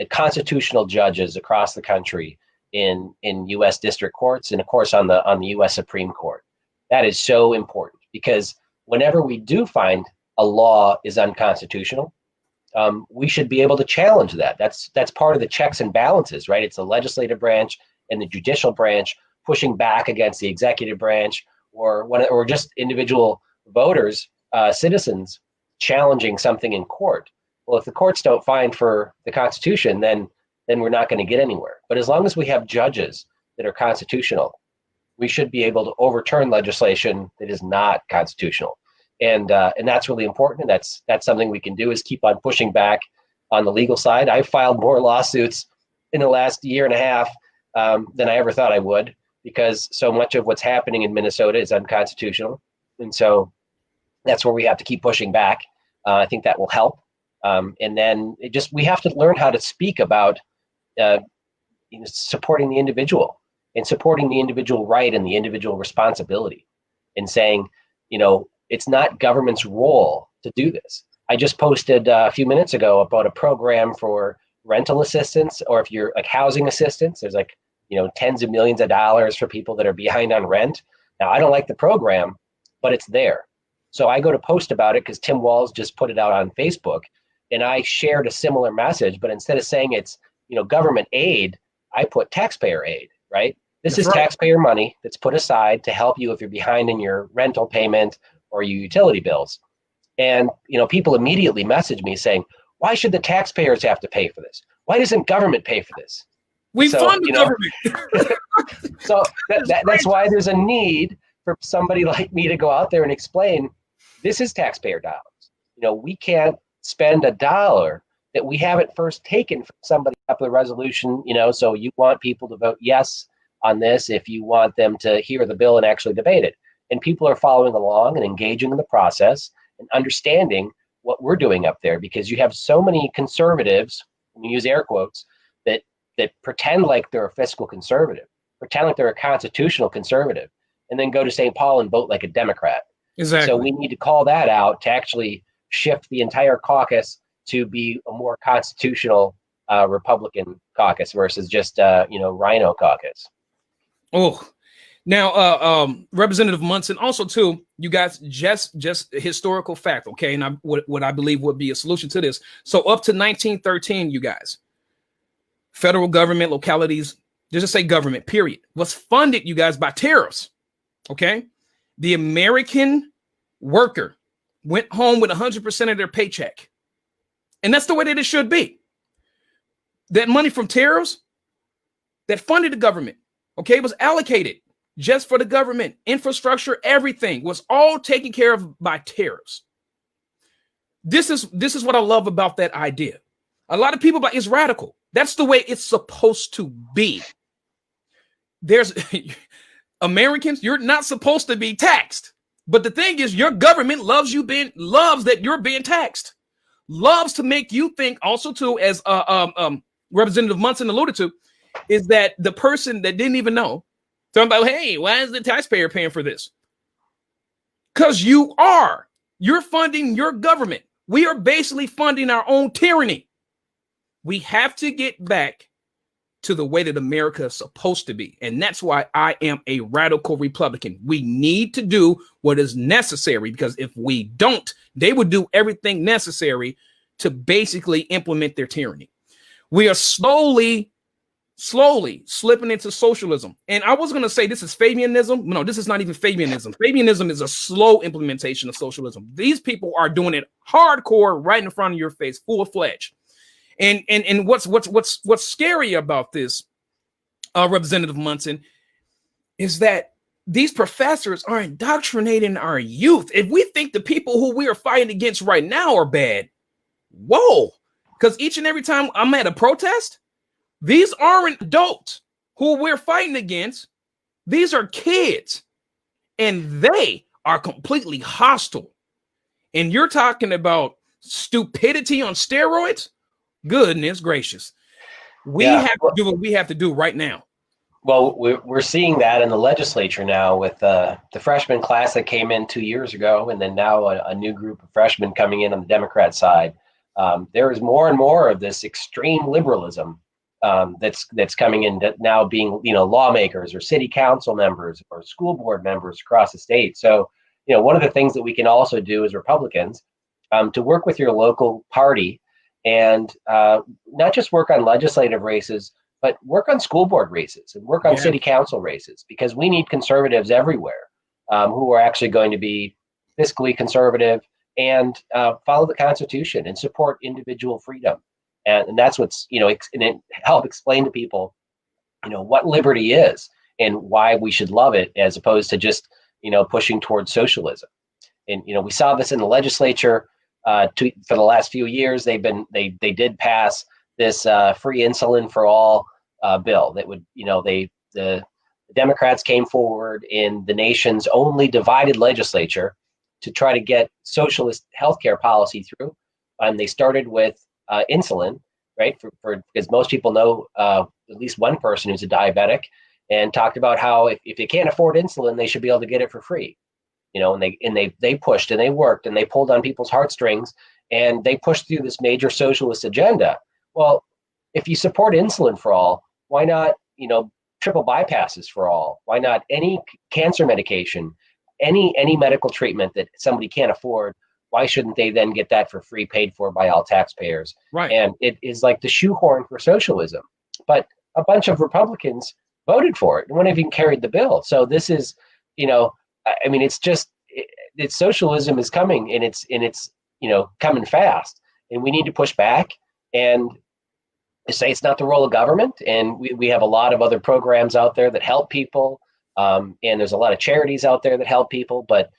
constitutional judges across the country in U.S. district courts, and of course on the U.S. Supreme Court. That is so important, because whenever we do find a law is unconstitutional, we should be able to challenge that. That's part of the checks and balances, right? It's the legislative branch and the judicial branch pushing back against the executive branch, or just individual voters, citizens challenging something in court. Well, if the courts don't find for the Constitution, then we're not going to get anywhere. But as long as we have judges that are constitutional, we should be able to overturn legislation that is not constitutional. And that's really important. And that's something we can do, is keep on pushing back on the legal side. I've filed more lawsuits in the last year and a half than I ever thought I would, because so much of what's happening in Minnesota is unconstitutional. And so that's where we have to keep pushing back. I think that will help. And then we have to learn how to speak about supporting the individual, and supporting the individual right and the individual responsibility, and saying, it's not government's role to do this. I just posted a few minutes ago about a program for rental assistance, or if you're like housing assistance, there's tens of millions of dollars for people that are behind on rent. Now, I don't like the program, but it's there. So I go to post about it because Tim Walz just put it out on Facebook, and I shared a similar message, but instead of saying it's, government aid, I put taxpayer aid, right? This is taxpayer money that's put aside to help you if you're behind in your rental payment or your utility bills. And, people immediately message me saying, why should the taxpayers have to pay for this? Why doesn't government pay for this? We fund the government. So that's why there's a need for somebody like me to go out there and explain, this is taxpayer dollars. We can't spend a dollar that we haven't first taken from somebody up the resolution, so you want people to vote yes on this if you want them to hear the bill and actually debate it. And people are following along and engaging in the process and understanding what we're doing up there, because you have so many conservatives, and we use air quotes, that pretend like they're a fiscal conservative, pretend like they're a constitutional conservative, and then go to St. Paul and vote like a Democrat. Exactly. So we need to call that out to actually shift the entire caucus to be a more constitutional Republican caucus versus just rhino caucus. Oh, now Representative Munson, also too, you guys, just historical fact, okay? And what I believe would be a solution to this. So up to 1913, you guys, federal government, localities, just say government, period, was funded, you guys, by tariffs. Okay, the American worker went home with 100% of their paycheck, and that's the way that it should be. That money from tariffs that funded the government, okay, was allocated just for the government. Infrastructure, everything was all taken care of by tariffs. This is what I love about that idea. A lot of people, it's radical. That's the way it's supposed to be. There's Americans, you're not supposed to be taxed. But the thing is, your government loves that you're being taxed. Loves to make you think also too, as Representative Munson alluded to, is that the person that didn't even know, talking about, hey, why is the taxpayer paying for this? Because you're funding your government. We are basically funding our own tyranny. We have to get back to the way that America is supposed to be. And that's why I am a radical Republican. We need to do what is necessary, because if we don't, they would do everything necessary to basically implement their tyranny. We are slowly slipping into socialism. And I was going to say this is Fabianism. No, this is not even Fabianism. Fabianism is a slow implementation of socialism. These people are doing it hardcore right in front of your face, full-fledged. And what's scary about this, Representative Munson, is that these professors are indoctrinating our youth. If we think the people who we are fighting against right now are bad, whoa, because each and every time I'm at a protest, these aren't adults who we're fighting against. These are kids, and they are completely hostile. And you're talking about stupidity on steroids? Goodness gracious. We Yeah. have to do what we have to do right now. Well, we're seeing that in the legislature now with the freshman class that came in 2 years ago, and then now a new group of freshmen coming in on the Democrat side. There is more and more of this extreme liberalism that's coming in, that now being, lawmakers or city council members or school board members across the state. So, one of the things that we can also do as Republicans, to work with your local party and not just work on legislative races, but work on school board races and work on city council races, because we need conservatives everywhere who are actually going to be fiscally conservative and follow the Constitution and support individual freedom. And that's what's, and help explain to people, what liberty is and why we should love it, as opposed to just, pushing towards socialism. And, we saw this in the legislature for the last few years. They did pass this free insulin for all bill that would, the Democrats came forward in the nation's only divided legislature to try to get socialist healthcare policy through. And they started with insulin, right? Because most people know at least one person who's a diabetic, and talked about how if you can't afford insulin, they should be able to get it for free. And they pushed and they worked and they pulled on people's heartstrings, and they pushed through this major socialist agenda. Well, if you support insulin for all, why not, triple bypasses for all? Why not any cancer medication, any medical treatment that somebody can't afford? Why shouldn't they then get that for free, paid for by all taxpayers? Right. And it is like the shoehorn for socialism. But a bunch of Republicans voted for it, and one of even carried the bill. So this is, it's just, socialism is coming, and it's coming fast, and we need to push back and say it's not the role of government. And we have a lot of other programs out there that help people, and there's a lot of charities out there that help people, but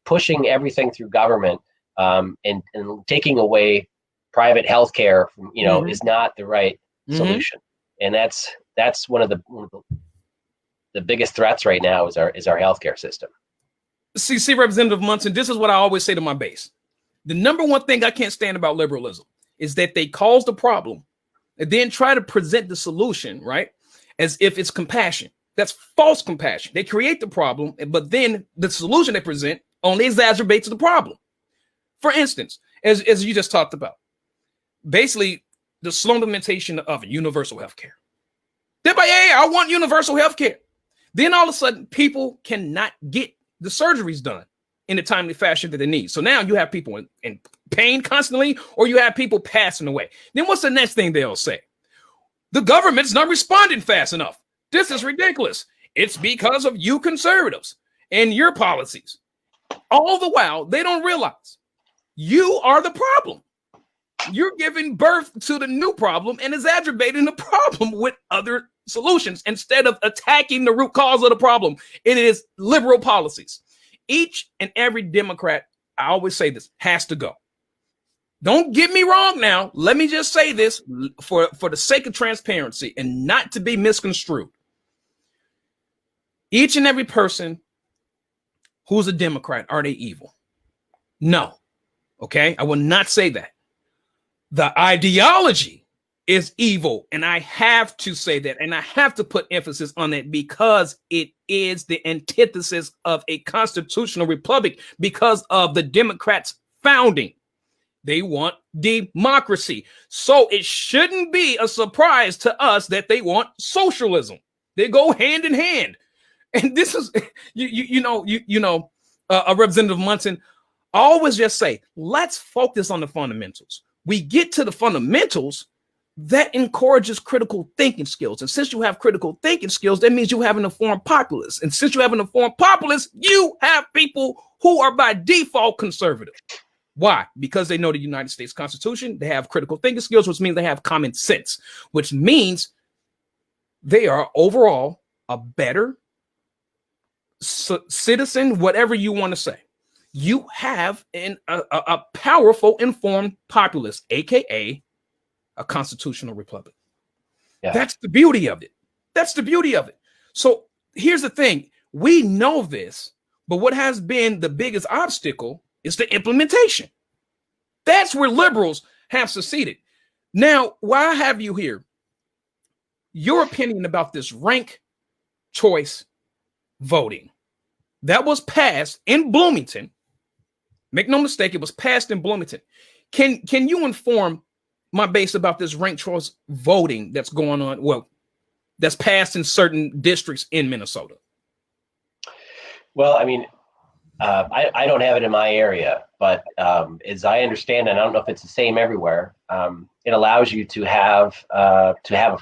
pushing everything through government and taking away private health care from, is not the right solution. And that's one of the biggest threats right now is our healthcare system. See, Representative Munson, this is what I always say to my base. The number one thing I can't stand about liberalism is that they cause the problem and then try to present the solution, right, as if it's compassion. That's false compassion. They create the problem, but then the solution they present only exacerbates the problem. For instance, as you just talked about, basically the slow implementation of universal health care. They're like, hey, I want universal health care. Then all of a sudden, people cannot get the surgeries done in a timely fashion that they need. So now you have people in pain constantly, or you have people passing away. Then what's the next thing they'll say? The government's not responding fast enough. This is ridiculous. It's because of you conservatives and your policies. All the while, they don't realize you are the problem. You're giving birth to the new problem and exacerbating the problem with other solutions instead of attacking the root cause of the problem. It is liberal policies. Each and every Democrat, I always say this, has to go. Don't get me wrong now. Let me just say this for the sake of transparency and not to be misconstrued. Each and every person who's a Democrat, are they evil? No. Okay? I will not say that. The ideology is evil, and I have to say that, and I have to put emphasis on that because it is the antithesis of a constitutional republic because of the Democrats' founding. They want democracy. So it shouldn't be a surprise to us that they want socialism. They go hand in hand. And this is, Representative Munson, I always just say, let's focus on the fundamentals. We get to the fundamentals, that encourages critical thinking skills. And since you have critical thinking skills, that means you have an informed populace. And since you have an informed populace, you have people who are by default conservative. Why? Because they know the United States Constitution. They have critical thinking skills, which means they have common sense, which means they are overall a better citizen, whatever you want to say. You have a powerful, informed populace, aka a constitutional republic. Yeah. That's the beauty of it. That's the beauty of it. So here's the thing. We know this, but what has been the biggest obstacle is the implementation. That's where liberals have succeeded. Now, why have you here? your opinion about this ranked choice voting that was passed in Bloomington. Make no mistake, it was passed in Bloomington. Can you inform my base about this ranked choice voting that's going on? Well, that's passed in certain districts in Minnesota. Well, I mean, I don't have it in my area, but as I understand, and I don't know if it's the same everywhere, it allows you to have a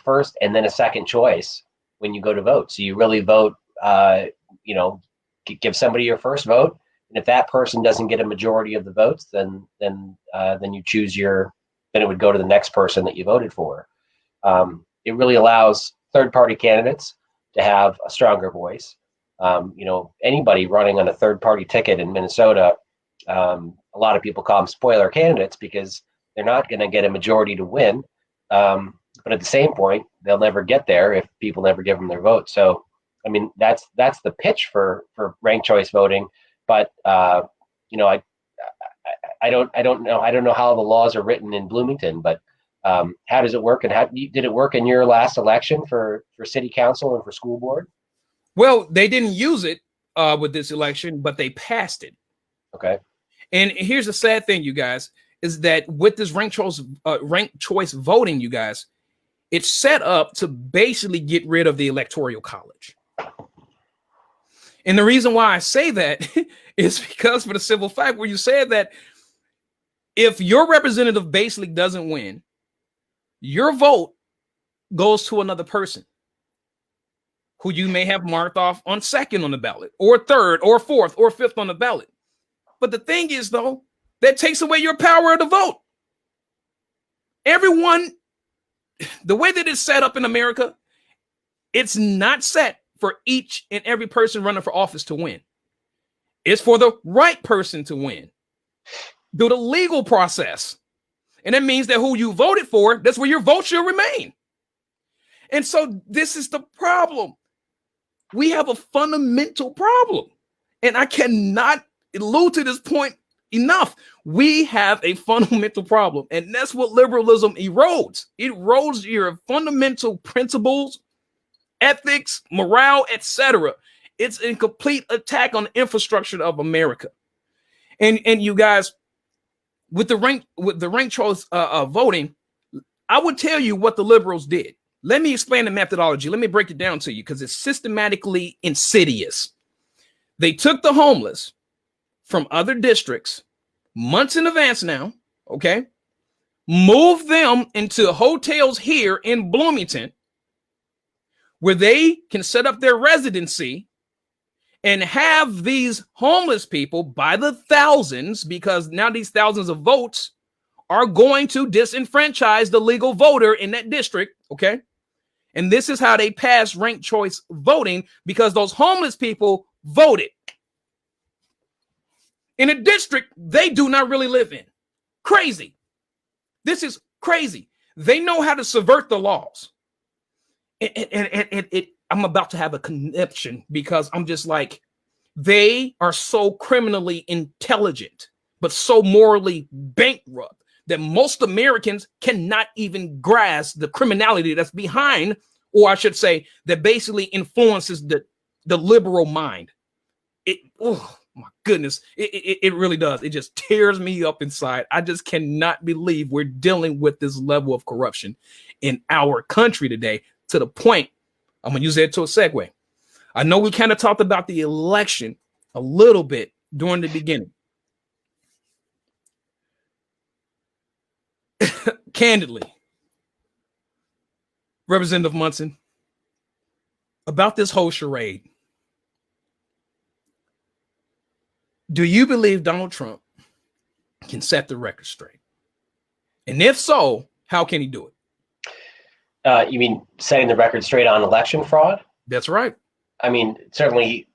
first and then a second choice when you go to vote. So you really vote, give somebody your first vote, and if that person doesn't get a majority of the votes, then you choose then it would go to the next person that you voted for. It really allows third-party candidates to have a stronger voice. Anybody running on a third-party ticket in Minnesota, a lot of people call them spoiler candidates because they're not going to get a majority to win. But at the same point, they'll never get there if people never give them their vote. So, I mean, that's the pitch for ranked choice voting. But I don't know how the laws are written in Bloomington, but how does it work? And how did it work in your last election for city council and for school board? Well, they didn't use it with this election, but they passed it. Okay. And here's the sad thing, you guys, is that with this ranked choice voting, you guys, it's set up to basically get rid of the electoral college. And the reason why I say that is because for the simple fact where you said that if your representative basically doesn't win, your vote goes to another person who you may have marked off on second on the ballot, or third, or fourth, or fifth on the ballot. But the thing is, though, that takes away your power to vote. Everyone, the way that it's set up in America, it's not set for each and every person running for office to win. It's for the right person to win through the legal process. And that means that who you voted for, that's where your vote should remain. And so this is the problem. We have a fundamental problem. And I cannot allude to this point enough. We have a fundamental problem. And that's what liberalism erodes. It erodes your fundamental principles, ethics, morale, etc. It's a complete attack on the infrastructure of America. And you guys, with the ranked choice voting, I would tell you what the liberals did. Let me explain the methodology. Let me break it down to you because it's systematically insidious. They took the homeless from other districts months in advance now, okay? Moved them into hotels here in Bloomington where they can set up their residency and have these homeless people by the thousands, because now these thousands of votes are going to disenfranchise the legal voter in that district, okay? And this is how they pass ranked choice voting, because those homeless people voted in a district they do not really live in. Crazy. This is crazy. They know how to subvert the laws. I'm about to have a conniption because I'm just like, they are so criminally intelligent, but so morally bankrupt that most Americans cannot even grasp the criminality that's behind, or I should say, that basically influences the liberal mind. Oh my goodness, it really does. It just tears me up inside. I just cannot believe we're dealing with this level of corruption in our country today, to the point, I'm going to use that to a segue. I know we kind of talked about the election a little bit during the beginning. Candidly, Representative Munson, about this whole charade, do you believe Donald Trump can set the record straight? And if so, how can he do it? You mean setting the record straight on election fraud? That's right. I mean, certainly,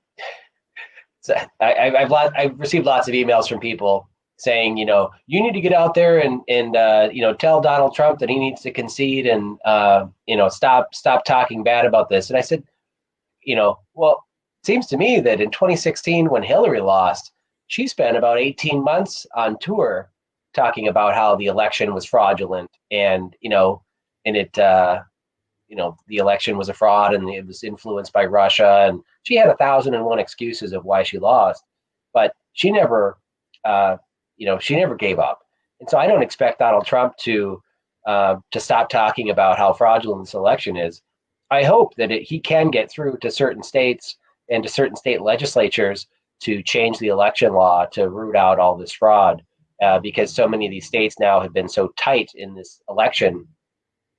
I've received lots of emails from people saying, you need to get out there and tell Donald Trump that he needs to concede and, stop talking bad about this. And I said, well, it seems to me that in 2016, when Hillary lost, she spent about 18 months on tour talking about how the election was fraudulent and it the election was a fraud and it was influenced by Russia, and she had 1,001 excuses of why she lost, but she never, she never gave up. And so I don't expect Donald Trump to stop talking about how fraudulent this election is. I hope that he can get through to certain states and to certain state legislatures to change the election law to root out all this fraud, because so many of these states now have been so tight in this election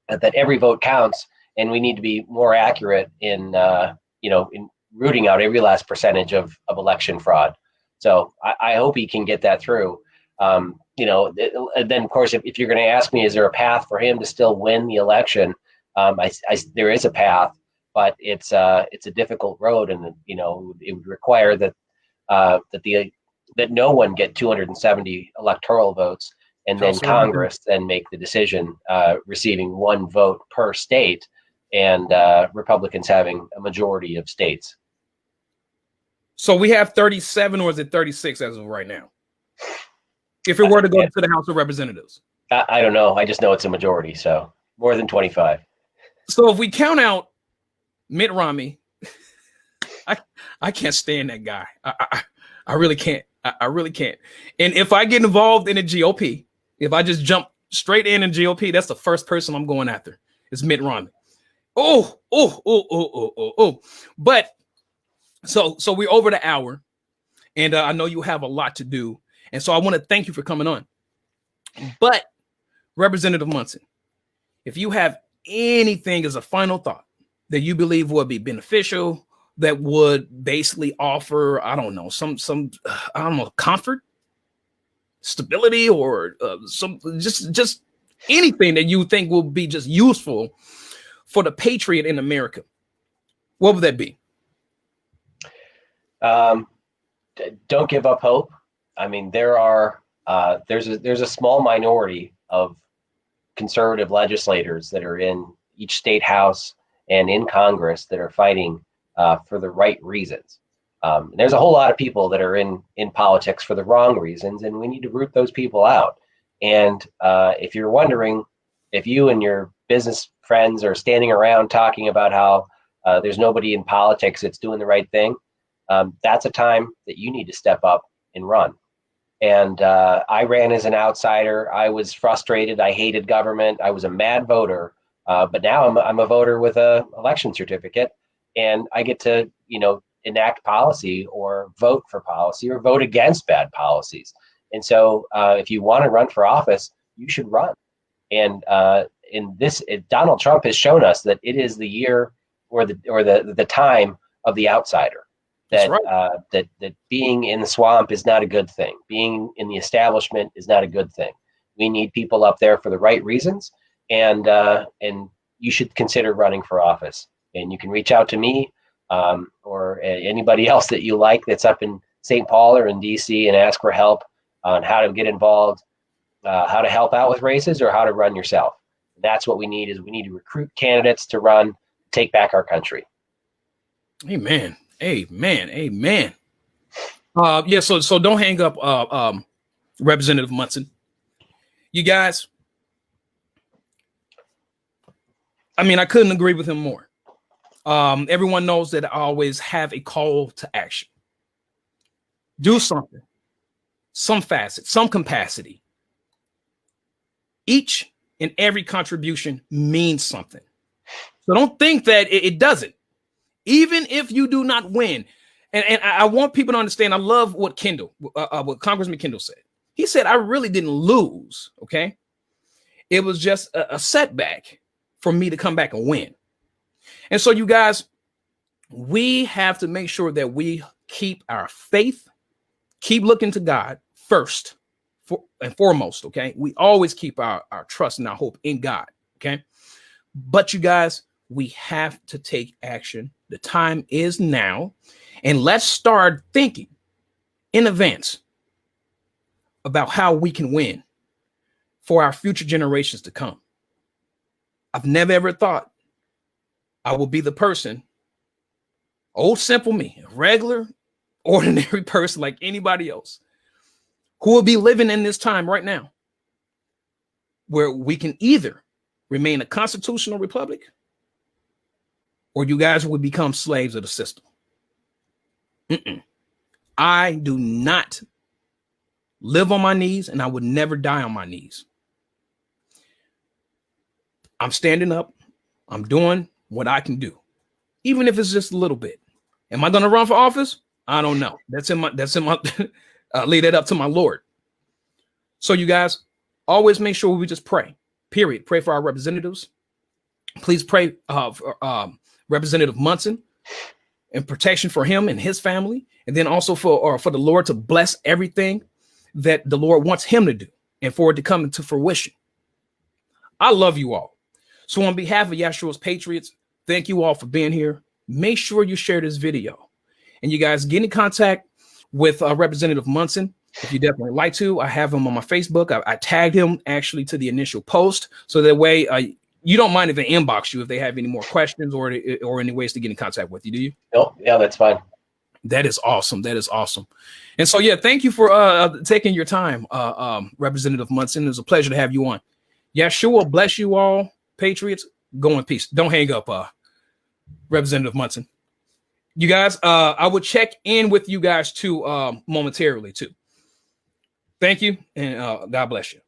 that every vote counts, and we need to be more accurate in rooting out every last percentage of election fraud. So I hope he can get that through. Then of course, if you're going to ask me, is there a path for him to still win the election? There is a path, but it's a difficult road, and it would require that no one get 270 electoral votes, and then Congress then make the decision, receiving one vote per state, and Republicans having a majority of states. So we have 37, or is it 36 as of right now? If it were to go to the House of Representatives, I don't know. I just know it's a majority, so more than 25. So if we count out Mitt Romney, I can't stand that guy. I really can't. I really can't. And if I get involved in the GOP, if I just jump straight in GOP, that's the first person I'm going after. It's Mitt Romney. Oh. But so we're over the hour, and I know you have a lot to do. And so I want to thank you for coming on. But Representative Munson, if you have anything as a final thought that you believe would be beneficial, that would basically offer, some comfort, stability, or some just anything that you think will be just useful for the patriot in America, what would that be? Don't give up hope. I mean, there's a small minority of conservative legislators that are in each state house and in Congress that are fighting for the right reasons. There's a whole lot of people that are in politics for the wrong reasons, and we need to root those people out. And if you're wondering if you and your business friends are standing around talking about how there's nobody in politics that's doing the right thing, that's a time that you need to step up and run. And I ran as an outsider. I was frustrated. I hated government. I was a mad voter. But now I'm a voter with an election certificate, and I get to, enact policy or vote for policy or vote against bad policies. And so if you want to run for office, you should run. And Donald Trump has shown us that it is the year or the time of the outsider. That, right. that being in the swamp is not a good thing. Being in the establishment is not a good thing. We need people up there for the right reasons, and you should consider running for office. And you can reach out to me or anybody else that you like that's up in St. Paul or in DC and ask for help on how to get involved, how to help out with races, or how to run yourself. And that's what we need to recruit candidates to run, take back our country. Amen. Amen. So don't hang up, Representative Munson. You guys, I couldn't agree with him more. Everyone knows that I always have a call to action. Do something, some facet, some capacity. Each and every contribution means something. So don't think that it doesn't. Even if you do not win, and I want people to understand, I love what what Congressman Kendall said. He said, I really didn't lose, okay? It was just a setback for me to come back and win. And so you guys, we have to make sure that we keep our faith, keep looking to God first and foremost, okay? We always keep our trust and our hope in God, okay? But you guys, we have to take action. The time is now, and let's start thinking in advance about how we can win for our future generations to come. I've never ever thought I will be the person, old simple me, a regular, ordinary person like anybody else, who will be living in this time right now where we can either remain a constitutional republic or you guys would become slaves of the system. I do not live on my knees, and I would never die on my knees. I'm standing up. I'm doing what I can do, even if it's just a little bit. Am I going to run for office? I don't know. That's in my leave that up to my Lord. So you guys always make sure we just pray, period. Pray for our representatives. Please pray for Representative Munson and protection for him and his family. And then also for the Lord to bless everything that the Lord wants him to do and for it to come into fruition. I love you all. So on behalf of Yeshua's Patriots, thank you all for being here. Make sure you share this video. And you guys get in contact with Representative Munson if you definitely like to. I have him on my Facebook. I tagged him actually to the initial post. So that way you don't mind if they inbox you if they have any more questions or any ways to get in contact with you, do you? No, yeah, that's fine. That is awesome. That is awesome. And so, yeah, thank you for taking your time, Representative Munson. It was a pleasure to have you on. Yeshua bless you all. Patriots, go in peace. Don't hang up, Representative Munson. You guys, I will check in with you guys too momentarily too. Thank you, and God bless you.